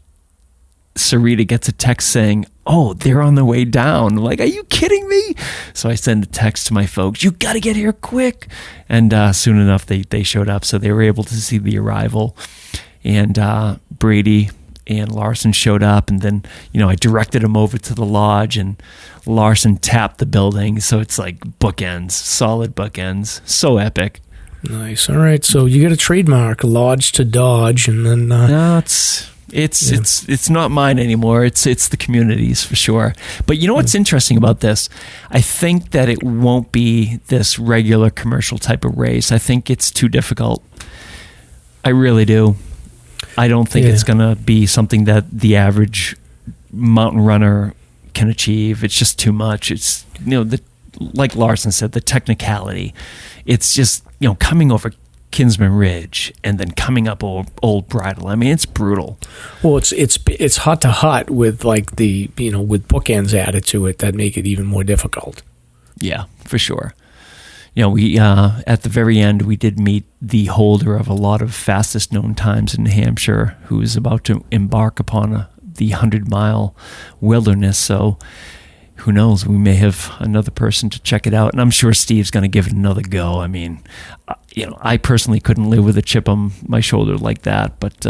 Sarita gets a text saying, "Oh, they're on their way down." I'm like, are you kidding me? So I send a text to my folks, you got to get here quick. And soon enough, they showed up. So they were able to see the arrival. And Brady and Larson showed up, and then, I directed them over to the lodge, and Larson tapped the building. So it's like bookends, solid bookends. So epic. Nice. All right. So you got a trademark, Lodge2Dodge, and then... No, it's not mine anymore. It's the community's for sure. But you know what's interesting about this? I think that it won't be this regular commercial type of race. I think it's too difficult. I really do. I don't think it's going to be something that the mountain runner can achieve. It's just too much. It's, like Larson said, the technicality. It's just, coming over Kinsman Ridge and then coming up Old Bridle. I mean, it's brutal. Well, it's hut to hut with like the, with bookends added to it that make it even more difficult. Yeah, for sure. We at the very end, we did meet the holder of a lot of fastest known times in New Hampshire, who is about to embark upon the 100-mile wilderness. So who knows? We may have another person to check it out, and I'm sure Steve's going to give it another go. I mean, I personally couldn't live with a chip on my shoulder like that, but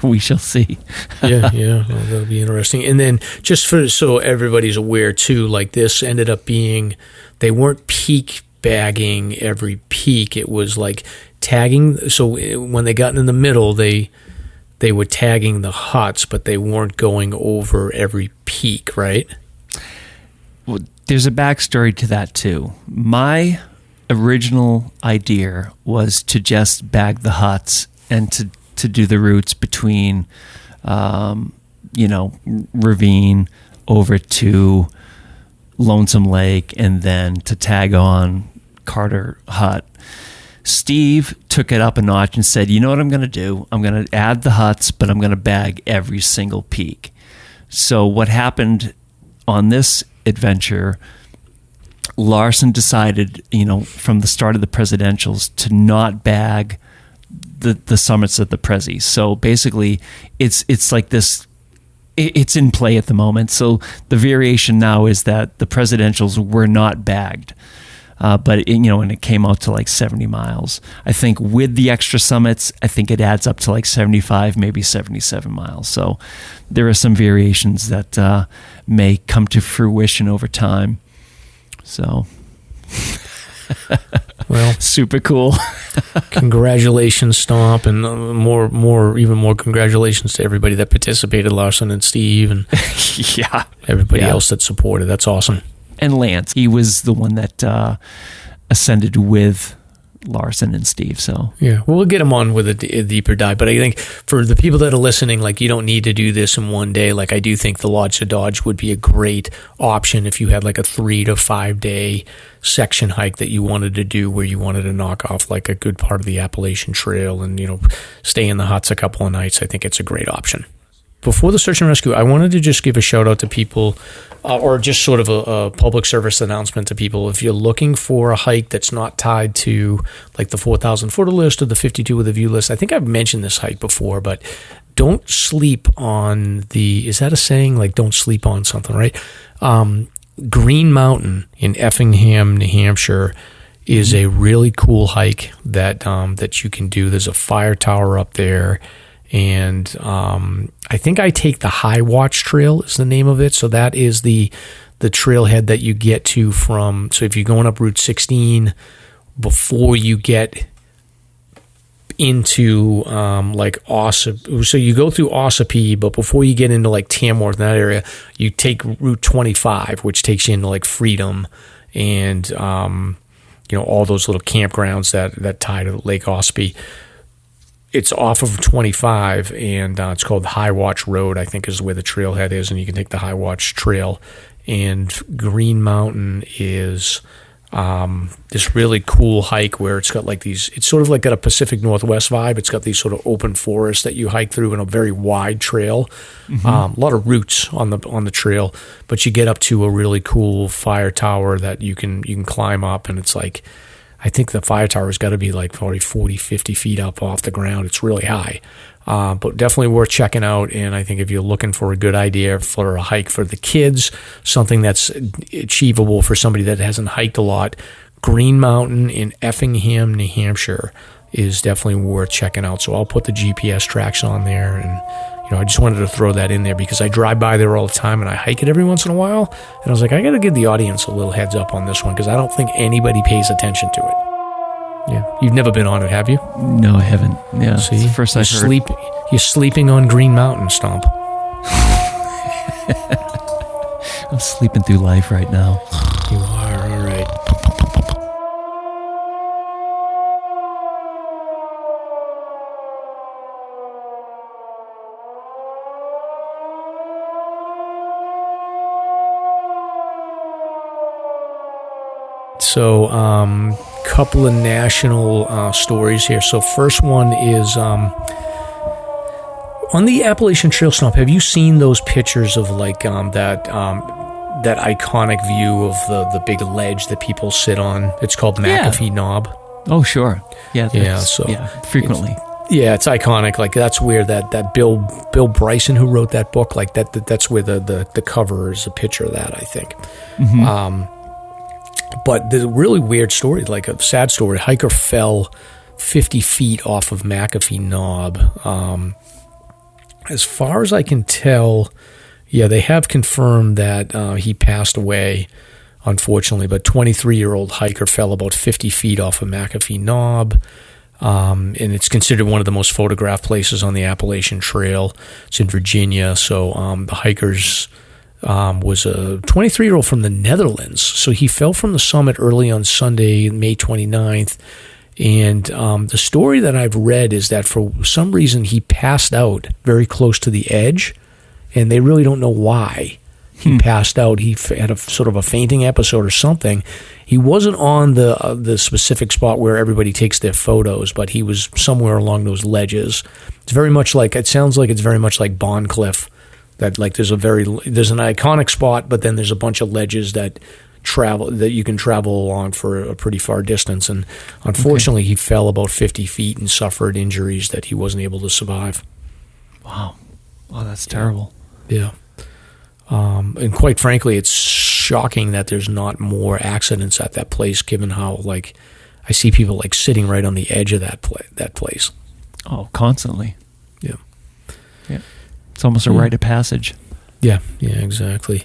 we shall see. Yeah, well, that'll be interesting. And then just so everybody's aware too, like this ended up being, they weren't peak bagging every peak. It was like tagging. So when they got in the middle, they were tagging the huts, but they weren't going over every peak, right? Well, there's a backstory to that too. My original idea was to just bag the huts and to do the routes between, Ravine over to Lonesome Lake, and then to tag on Carter Hut. Steve took it up a notch and said, you know what I'm going to do? I'm going to add the huts, but I'm going to bag every single peak. So what happened on this adventure, Larson decided, from the start of the presidentials to not bag the summits of the Prezzies. So basically it's like this, it's in play at the moment. So the variation now is that the presidentials were not bagged. But and it came out to like 70 miles. I think with the extra summits, I think it adds up to like 75, maybe 77 miles. So there are some variations that may come to fruition over time. So, well, Well, super cool. Congratulations, Stomp, and even more congratulations to everybody that participated, Larson and Steve, and Yeah. everybody Yeah. else that supported. That's awesome. And Lance, he was the one that ascended with Larson and Steve. So Yeah, well, we'll get them on with a deeper dive. But I think for the people that are listening, like, you don't need to do this in one day. Like, I do think the Lodge2Dodge would be a great option if you had like a 3 to 5 day section hike that you wanted to do, where you wanted to knock off like a good part of the Appalachian Trail and, stay in the huts a couple of nights. I think it's a great option. Before the search and rescue, I wanted to just give a shout out to people, or just sort of a public service announcement to people. If you're looking for a hike that's not tied to like the 4,000 footer list or the 52 with a view list, I think I've mentioned this hike before, but don't sleep on is that a saying? Like, don't sleep on something, right? Green Mountain in Effingham, New Hampshire is a really cool hike that you can do. There's a fire tower up there. And I think I take the High Watch Trail is the name of it. So that is the trailhead that you get to from. So if you're going up Route 16, before you get into like Ossipee, so you go through Ossipee, but before you get into like Tamworth, that area, you take Route 25, which takes you into like Freedom and all those little campgrounds that tie to Lake Ossipee. It's off of 25, and it's called the High Watch Road, I think is where the trailhead is, and you can take the High Watch Trail. And Green Mountain is this really cool hike where it's got like these, it's sort of like got a Pacific Northwest vibe. It's got these sort of open forests that you hike through in a very wide trail. A lot of routes on the trail, but you get up to a really cool fire tower that you can climb up, and it's like, I think the fire tower's got to be like probably 40, 50 feet up off the ground. It's really high, but definitely worth checking out. And I think if you're looking for a good idea for a hike for the kids, something that's achievable for somebody that hasn't hiked a lot, Green Mountain in Effingham, New Hampshire is definitely worth checking out. So I'll put the GPS tracks on there, and I just wanted to throw that in there because I drive by there all the time and I hike it every once in a while. And I was like, I got to give the audience a little heads up on this one because I don't think anybody pays attention to it. Yeah. You've never been on it, have you? no, I haven't. Yeah, See? it's the first I've heard. You're sleeping on Green Mountain, Stomp. I'm sleeping through life right now. You are, all right. So, couple of national stories here. So, first one is on the Appalachian Trail, Stomp. Have you seen those pictures of like that iconic view of the big ledge that people sit on? It's called McAfee Knob. Oh, sure. Yeah. Frequently. It's iconic. Like that's where that Bill Bryson, who wrote that book, like that's where the cover is a picture of that, I think. Mm-hmm. But the really weird story, like a sad story, hiker fell 50 feet off of McAfee Knob. As far as I can tell, they have confirmed that he passed away, unfortunately, but 23-year-old hiker fell about 50 feet off of McAfee Knob. And it's considered one of the most photographed places on the Appalachian Trail. It's in Virginia, so the hikers was a 23-year-old from the Netherlands. So he fell from the summit early on Sunday, May 29th. And the story that I've read is that for some reason he passed out very close to the edge, and they really don't know why he passed out. He had a sort of a fainting episode or something. He wasn't on the specific spot where everybody takes their photos, but he was somewhere along those ledges. It's very much like, it sounds like it's very much like Bond Cliff, that like there's an iconic spot, but then there's a bunch of ledges that you can travel along for a pretty far distance. And unfortunately, he fell about 50 feet and suffered injuries that he wasn't able to survive. Wow. Oh, that's terrible. Yeah. And quite frankly, it's shocking that there's not more accidents at that place, given how, like, I see people, like, sitting right on the edge of that place. Oh, constantly. Yeah. Yeah. It's almost a rite of passage. Yeah, exactly.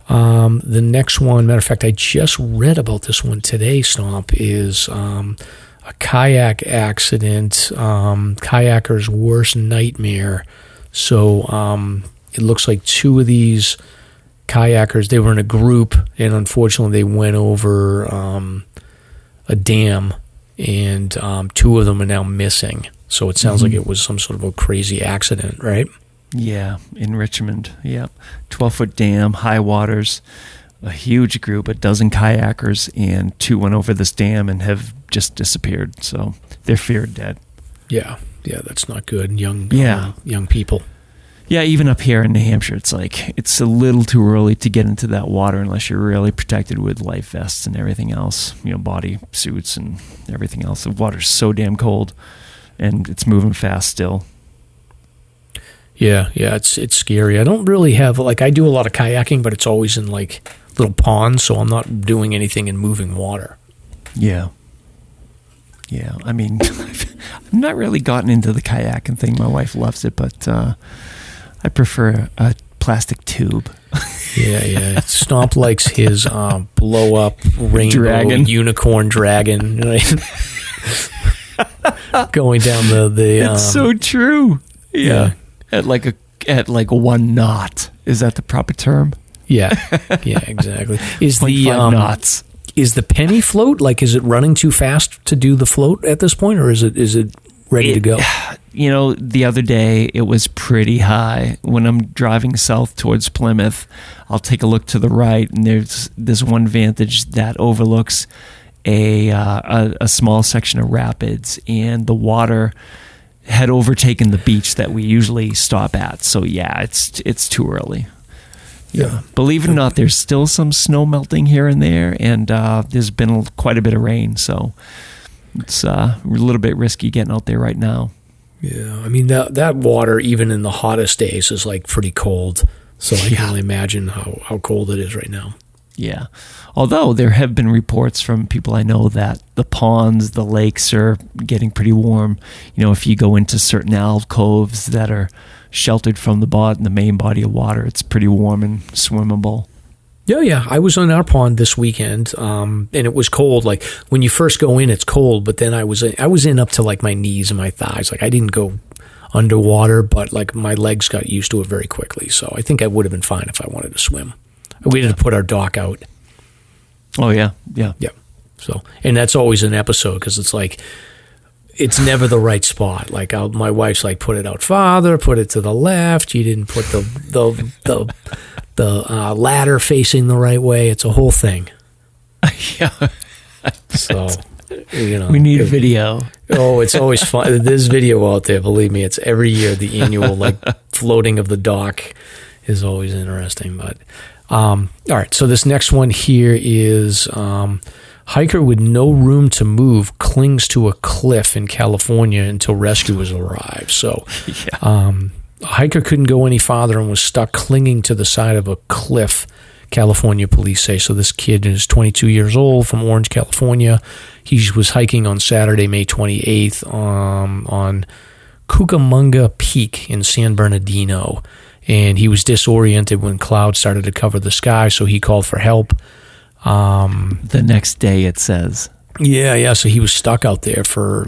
The next one, matter of fact, I just read about this one today, Stomp, is a kayak accident, kayaker's worst nightmare. So it looks like two of these kayakers, they were in a group, and unfortunately they went over a dam, and two of them are now missing. So it sounds like it was some sort of a crazy accident, right? Yeah, in Richmond. Yep. 12-foot dam, high waters, a huge group, a dozen kayakers, and two went over this dam and have just disappeared. So they're feared dead. Yeah, that's not good. Young people. Yeah, even up here in New Hampshire, it's like it's a little too early to get into that water unless you're really protected with life vests and everything else, body suits and everything else. The water's so damn cold, and it's moving fast still. Yeah, it's scary. I don't really have, I do a lot of kayaking, but it's always in little ponds, so I'm not doing anything in moving water. Yeah. I mean, I've not really gotten into the kayaking thing. My wife loves it, but I prefer a plastic tube. Yeah. Stomp likes his blow up rainbow unicorn dragon, right? Going down the. It's so true. Yeah. At like 1 knot. Is that the proper term? Yeah, exactly. Is the 5 knots. Is the Pemi float, is it running too fast to do the float at this point, or is it ready to go? The other day it was pretty high. When I'm driving south towards Plymouth, I'll take a look to the right, and there's this one vantage that overlooks a small section of rapids, and the water had overtaken the beach that we usually stop at. So yeah, it's too early. Yeah. Believe it or not, there's still some snow melting here and there, and there's been quite a bit of rain, so it's a little bit risky getting out there right now. Yeah, I mean, that water, even in the hottest days, is pretty cold, so I can only imagine how cold it is right now. Yeah. Although there have been reports from people I know that the ponds, the lakes are getting pretty warm. If you go into certain alcoves that are sheltered from the main body of water, it's pretty warm and swimmable. Yeah. I was on our pond this weekend, and it was cold. When you first go in, it's cold, but then I was in up to my knees and my thighs. I didn't go underwater, but my legs got used to it very quickly. So I think I would have been fine if I wanted to swim. We had to put our dock out. Oh yeah. So, and that's always an episode because it's never the right spot. My wife's put it out farther, put it to the left. You didn't put the ladder facing the right way. It's a whole thing. Yeah. So, we need video. Oh, it's always fun. There's video out there. Believe me, it's every year. The annual floating of the dock is always interesting. But all right. So this next one here is hiker with no room to move clings to a cliff in California until rescuers arrive. So a hiker couldn't go any farther and was stuck clinging to the side of a cliff, California police say. So this kid is 22 years old from Orange, California. He was hiking on Saturday, May 28th on Cucamonga Peak in San Bernardino. And he was disoriented when clouds started to cover the sky, so he called for help. The next day, it says. Yeah. So he was stuck out there for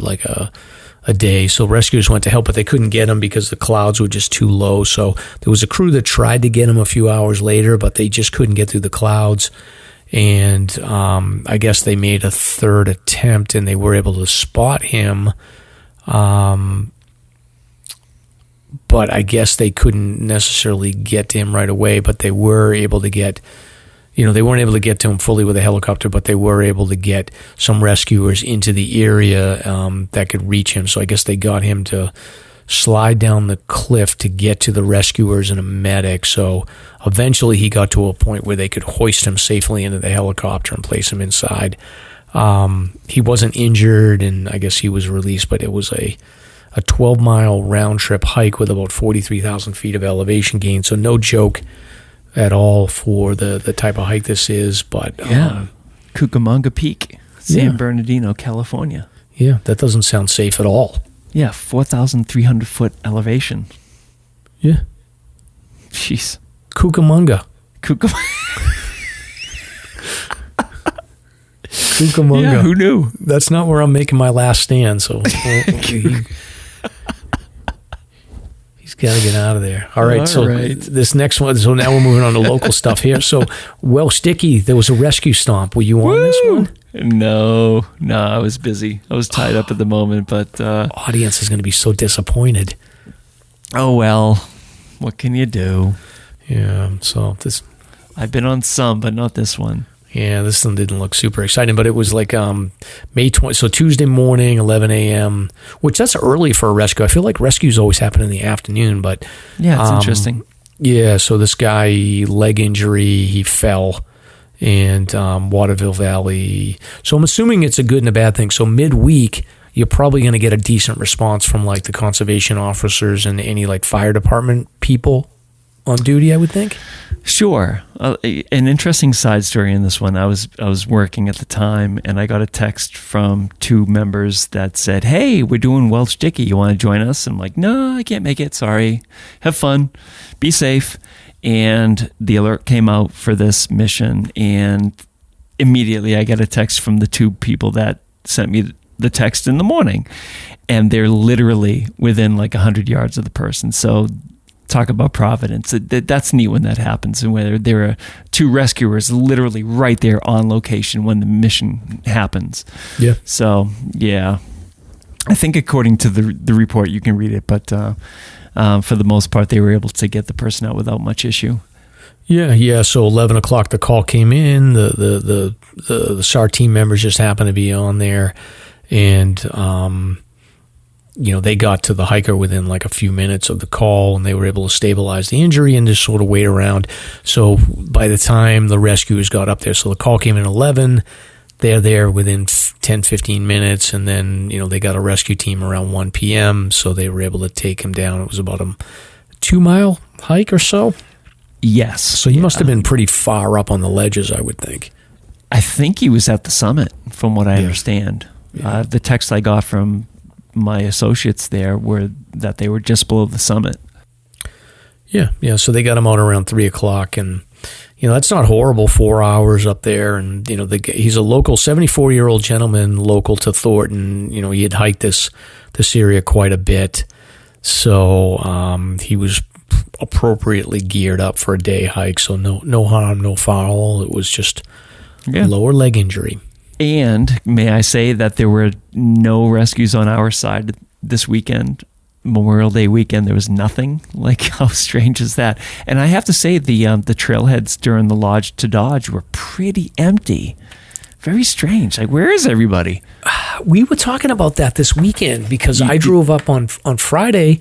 a day. So rescuers went to help, but they couldn't get him because the clouds were just too low. So there was a crew that tried to get him a few hours later, but they just couldn't get through the clouds. And I guess they made a third attempt, and they were able to spot him. But I guess they couldn't necessarily get to him right away, but they were able to get, they weren't able to get to him fully with a helicopter, but they were able to get some rescuers into the area that could reach him. So I guess they got him to slide down the cliff to get to the rescuers and a medic. So eventually he got to a point where they could hoist him safely into the helicopter and place him inside. He wasn't injured, and I guess he was released, but it was a 12-mile round-trip hike with about 43,000 feet of elevation gain. So no joke at all for the type of hike this is. But Cucamonga Peak, San Bernardino, California. Yeah, that doesn't sound safe at all. Yeah, 4,300 foot elevation. Yeah. Jeez. Cucamonga. Cucamonga. Yeah, who knew? That's not where I'm making my last stand. So he's got to get out of there. All right. This next one. So now we're moving on to local stuff here. So Welsh Dickey, there was a rescue stomp. Were you on this one? No, I was busy. I was tied up at the moment, but audience is going to be so disappointed. Oh well, what can you do? Yeah. So I've been on some, but not this one. Yeah, this one didn't look super exciting, but it was like May 20, so Tuesday morning, 11 a.m., which that's early for a rescue. I feel like rescues always happen in the afternoon, but... Yeah, it's interesting. Yeah, so this guy, leg injury, he fell, and Waterville Valley. So I'm assuming it's a good and a bad thing. So midweek, you're probably going to get a decent response from like the conservation officers and any like fire department people on duty, I would think. Sure. An interesting side story in this one. I was working at the time, and I got a text from two members that said, "Hey, we're doing Welsh Dickey. You want to join us?" I'm like, "No, I can't make it. Sorry. Have fun. Be safe." And the alert came out for this mission, and immediately I get a text from the two people that sent me the text in the morning, and they're literally within like 100 yards of the person. So talk about providence. That's neat when that happens, and where there are two rescuers literally right there on location when the mission happens. Yeah. So yeah, I think according to the report, you can read it, but for the most part, they were able to get the person out without much issue. Yeah. So 11 o'clock, the call came in. The SAR team members just happened to be on there, and they got to the hiker within like a few minutes of the call, and they were able to stabilize the injury and just sort of wait around. So by the time the rescuers got up there, so the call came in 11, they're there within 10, 15 minutes, and then, they got a rescue team around 1 p.m., so they were able to take him down. It was about a 2-mile hike or so. Yes. So he must have been pretty far up on the ledges, I would think. I think he was at the summit, from what I understand. Yeah. The text I got from my associates there were that they were just below the summit. Yeah. So they got him out around 3 o'clock, and that's not horrible. 4 hours up there, and he's a local 74-year-old gentleman, local to Thornton. He had hiked this area quite a bit, so he was appropriately geared up for a day hike. So no harm, no foul. It was just lower leg injury. And may I say that there were no rescues on our side this weekend, Memorial Day weekend. There was nothing. Like, how strange is that? And I have to say the trailheads during the Lodge2Dodge were pretty empty. Very strange. Like, where is everybody? We were talking about that this weekend because I drove up on Friday.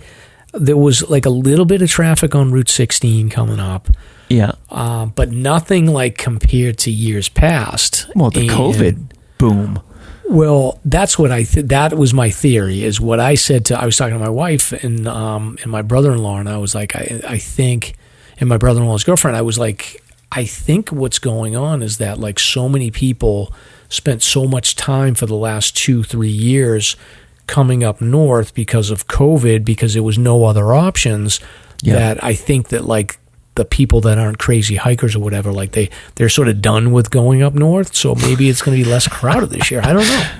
There was like a little bit of traffic on Route 16 coming up. Yeah. But nothing like compared to years past. Well, the COVID boom. Well, that's what that was my theory, is what I said I was talking to my wife and my brother-in-law, and I was like, I think, and my brother-in-law's girlfriend, I was like, I think what's going on is that like so many people spent so much time for the last 2-3 years coming up north because of COVID, because there was no other options, that I think that like the people that aren't crazy hikers or whatever, like they're sort of done with going up north, so maybe it's going to be less crowded this year. I don't know.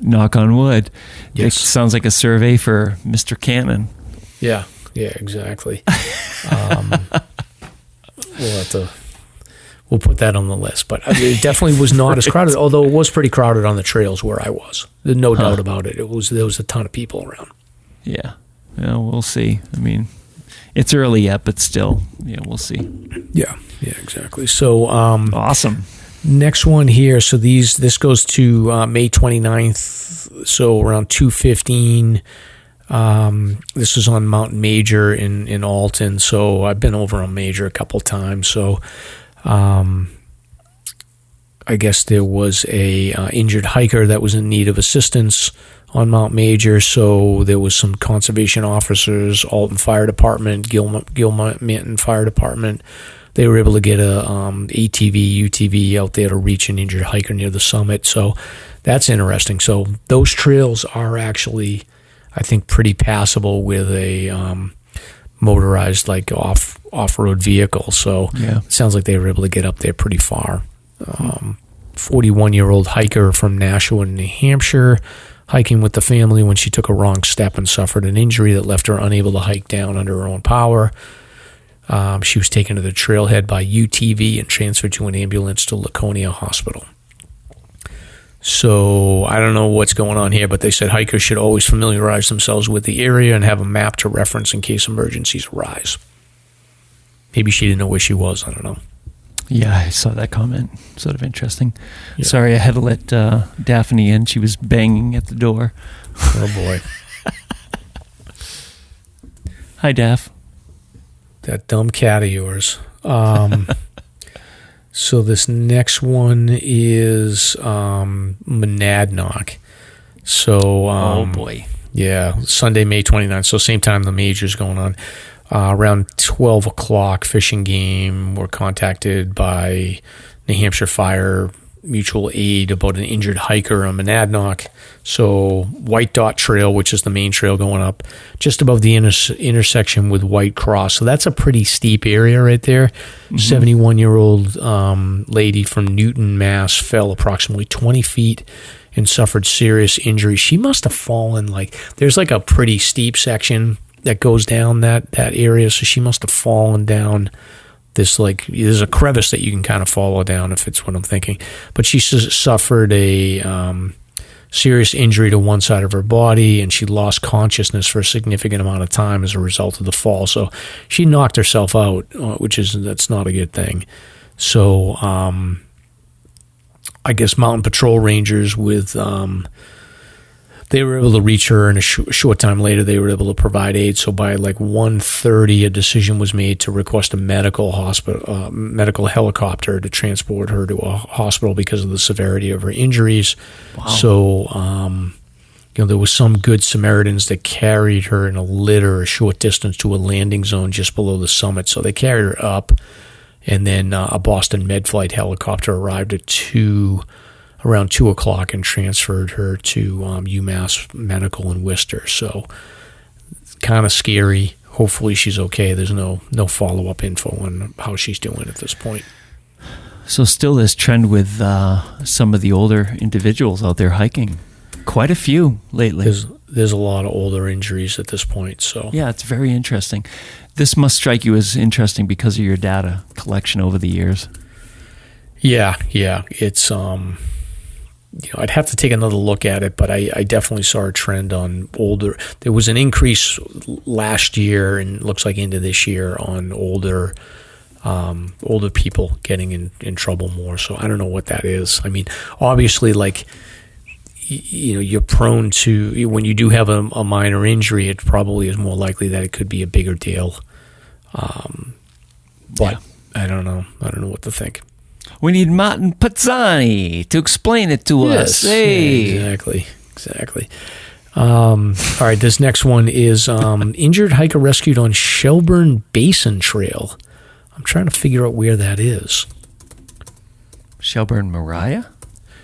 Knock on wood. Yes. It sounds like a survey for Mr. Cannon. Yeah, exactly. We'll put that on the list, but it definitely was not as crowded, although it was pretty crowded on the trails where I was. There's no doubt about it. There was a ton of people around. Yeah. Well, we'll see. I mean, it's early yet, but still, we'll see. Yeah, exactly. So awesome. Next one here. So this goes to May 29th, so around 2:15. This is on Mount Major in Alton. So I've been over on Major a couple times. So I guess there was a injured hiker that was in need of assistance on Mount Major, so there was some conservation officers, Alton Fire Department, Gilmanton Fire Department. They were able to get a ATV, UTV out there to reach an injured hiker near the summit. So that's interesting. So those trails are actually, I think, pretty passable with a motorized like off-road vehicle. So it sounds like they were able to get up there pretty far. 41-year-old hiker from Nashua, New Hampshire, hiking with the family when she took a wrong step and suffered an injury that left her unable to hike down under her own power. She was taken to the trailhead by UTV and transferred to an ambulance to Laconia Hospital. So I don't know what's going on here, but they said hikers should always familiarize themselves with the area and have a map to reference in case emergencies arise. Maybe she didn't know where she was. I don't know. Yeah, I saw that comment. Sort of interesting. Yeah. Sorry, I had to let Daphne in. She was banging at the door. Oh, boy. Hi, Daph. That dumb cat of yours. So this next one is Monadnock. So, oh, boy. Yeah, Sunday, May 29th. So same time the major's going on. Around 12 o'clock, Fish and Game were contacted by New Hampshire Fire Mutual Aid about an injured hiker on Monadnock. So White Dot Trail, which is the main trail going up, just above the intersection with White Cross. So that's a pretty steep area right there. 71-year-old lady from Newton, Mass. fell approximately 20 feet and suffered serious injury. She must have fallen there's a pretty steep section that goes down that area, so she must have fallen down this there's a crevice that you can kind of follow down, if it's what I'm thinking. But she suffered a serious injury to one side of her body, and she lost consciousness for a significant amount of time as a result of the fall. So she knocked herself out, that's not a good thing. So I guess Mountain Patrol Rangers they were able to reach her, and a short time later they were able to provide aid. So by 1:30, a decision was made to request a medical helicopter to transport her to a hospital because of the severity of her injuries. Wow. So there was some good Samaritans that carried her in a litter a short distance to a landing zone just below the summit. So they carried her up, and then a Boston Medflight helicopter arrived at around 2 o'clock and transferred her to UMass Medical in Worcester. So kind of scary. Hopefully she's okay. There's no follow-up info on how she's doing at this point. So still this trend with some of the older individuals out there hiking. Quite a few lately. There's a lot of older injuries at this point. So yeah, it's very interesting. This must strike you as interesting because of your data collection over the years. Yeah. It's I'd have to take another look at it, but I definitely saw a trend on older. There was an increase last year, and looks like into this year, on older people getting in trouble more. So I don't know what that is. I mean, obviously, you're prone to, when you do have a minor injury, it probably is more likely that it could be a bigger deal. But I don't know. I don't know what to think. We need Martin Pazzani to explain it to us. Hey. Yeah, exactly. All right, this next one is injured hiker rescued on Shelburne Basin Trail. I'm trying to figure out where that is. Shelburne, Mariah?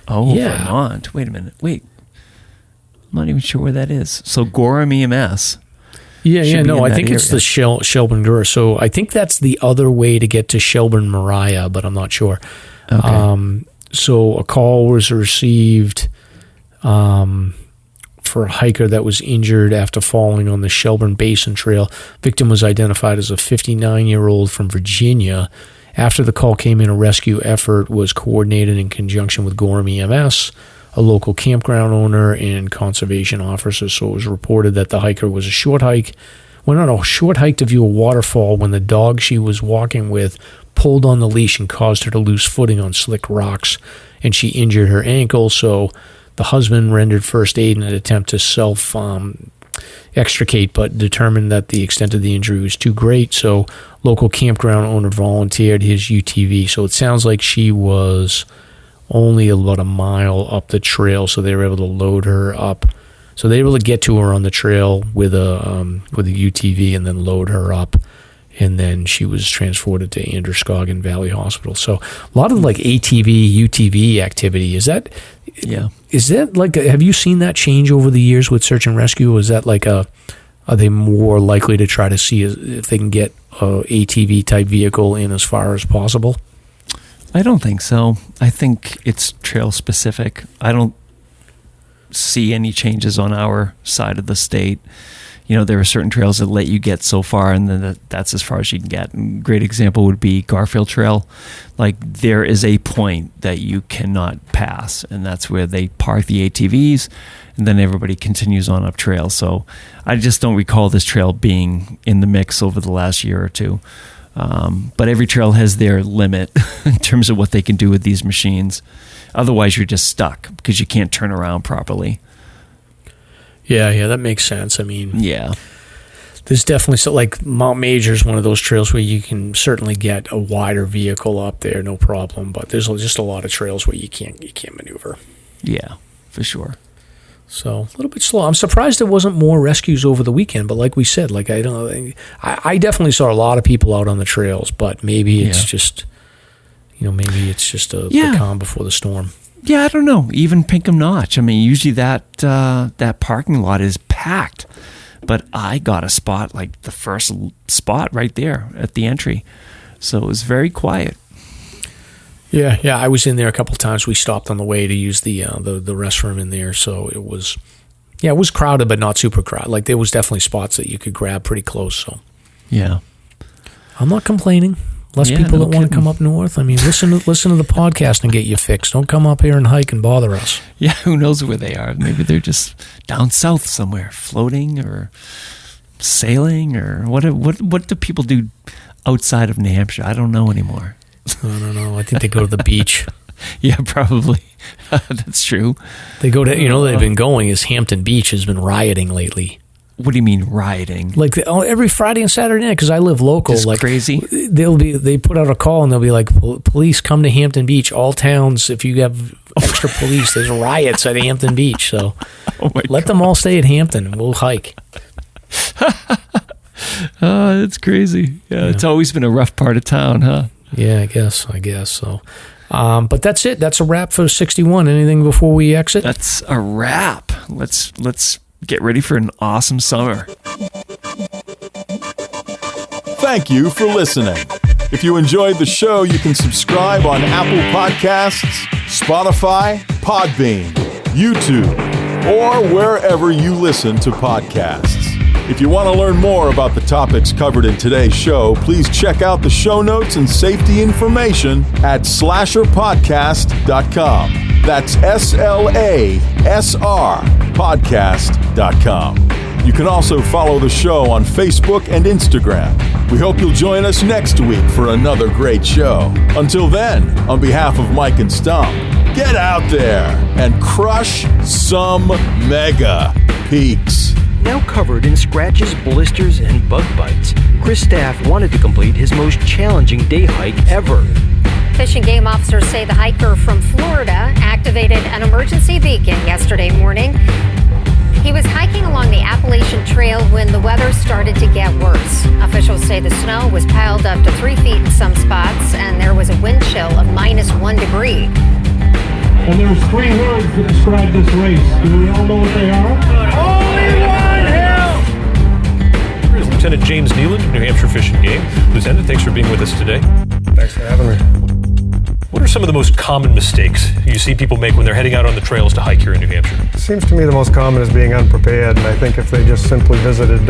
Oh, yeah. Vermont. Wait a minute. I'm not even sure where that is. So Gorham EMS. Yeah, no, I think it's the Shelburne Gura. So I think that's the other way to get to Shelburne Mariah, but I'm not sure. Okay. So a call was received for a hiker that was injured after falling on the Shelburne Basin Trail. Victim was identified as a 59-year-old from Virginia. After the call came in, a rescue effort was coordinated in conjunction with Gorham EMS, a local campground owner, and conservation officers. So it was reported that the hiker went on a short hike to view a waterfall when the dog she was walking with pulled on the leash and caused her to lose footing on slick rocks, and she injured her ankle. So the husband rendered first aid in an attempt to extricate, but determined that the extent of the injury was too great. So local campground owner volunteered his UTV. So it sounds like she was only about a mile up the trail, so they were able to load her up. So they were able to get to her on the trail with a UTV and then load her up, and then she was transported to Androscoggin Valley Hospital. So a lot of ATV, UTV activity. Is that have you seen that change over the years with search and rescue? Is that are they more likely to try to see if they can get a ATV type vehicle in as far as possible? I don't think so. I think it's trail specific. I don't see any changes on our side of the state. You know, there are certain trails that let you get so far, and then that's as far as you can get. And a great example would be Garfield Trail. Like, there is a point that you cannot pass, and that's where they park the ATVs, and then everybody continues on up trail. So I just don't recall this trail being in the mix over the last year or two. But every trail has their limit in terms of what they can do with these machines. Otherwise, you're just stuck because you can't turn around properly. Yeah, that makes sense. I mean, yeah, there's definitely like Mount Major is one of those trails where you can certainly get a wider vehicle up there, no problem. But there's just a lot of trails where you can't maneuver. Yeah, for sure. So a little bit slow. I'm surprised there wasn't more rescues over the weekend. But like we said, like I definitely saw a lot of people out on the trails. But maybe it's just, maybe it's just the calm before the storm. Yeah, I don't know. Even Pinkham Notch. I mean, usually that parking lot is packed, but I got a spot, like the first spot right there at the entry, so it was very quiet. Yeah. I was in there a couple of times. We stopped on the way to use the restroom in there, so it was crowded, but not super crowded. Like there was definitely spots that you could grab pretty close. So yeah, I'm not complaining. Less people that want to come up north. I mean, listen to the podcast and get you fixed. Don't come up here and hike and bother us. Yeah, who knows where they are? Maybe they're just down south somewhere, floating or sailing, or what do people do outside of New Hampshire? I don't know anymore. I don't know. I think they go to the beach. Yeah, probably. That's true. They go to, they've been going is Hampton Beach has been rioting lately. What do you mean rioting? Like every Friday and Saturday night, because I live local. Just like crazy. They put out a call and they'll be like, "Police, come to Hampton Beach. All towns, if you have extra police, there's riots at Hampton Beach. So let them all stay at Hampton and we'll hike." That's crazy. Yeah, it's always been a rough part of town, huh? Yeah, I guess so. But that's it. That's a wrap for 61. Anything before we exit? That's a wrap. Let's get ready for an awesome summer. Thank you for listening. If you enjoyed the show, you can subscribe on Apple Podcasts, Spotify, Podbean, YouTube, or wherever you listen to podcasts. If you want to learn more about the topics covered in today's show, please check out the show notes and safety information at SLASRpodcast.com. That's SLASR podcast.com. You can also follow the show on Facebook and Instagram. We hope you'll join us next week for another great show. Until then, on behalf of Mike and Stomp, get out there and crush some mega peaks. Now covered in scratches, blisters, and bug bites, Chris Staff wanted to complete his most challenging day hike ever. Fish and Game officers say the hiker from Florida activated an emergency beacon yesterday morning. He was hiking along the Appalachian Trail when the weather started to get worse. Officials say the snow was piled up to 3 feet in some spots, and there was a wind chill of -1 degree. And there's 3 words that describe this race. Do we all know what they are? Only one hill! Here's Lieutenant James Neeland, New Hampshire Fish and Game. Lieutenant, thanks for being with us today. Thanks for having me. What are some of the most common mistakes you see people make when they're heading out on the trails to hike here in New Hampshire? It seems to me the most common is being unprepared, and I think if they just simply visited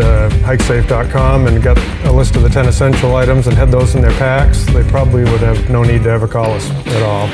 hikesafe.com and got a list of the 10 essential items and had those in their packs, they probably would have no need to ever call us at all.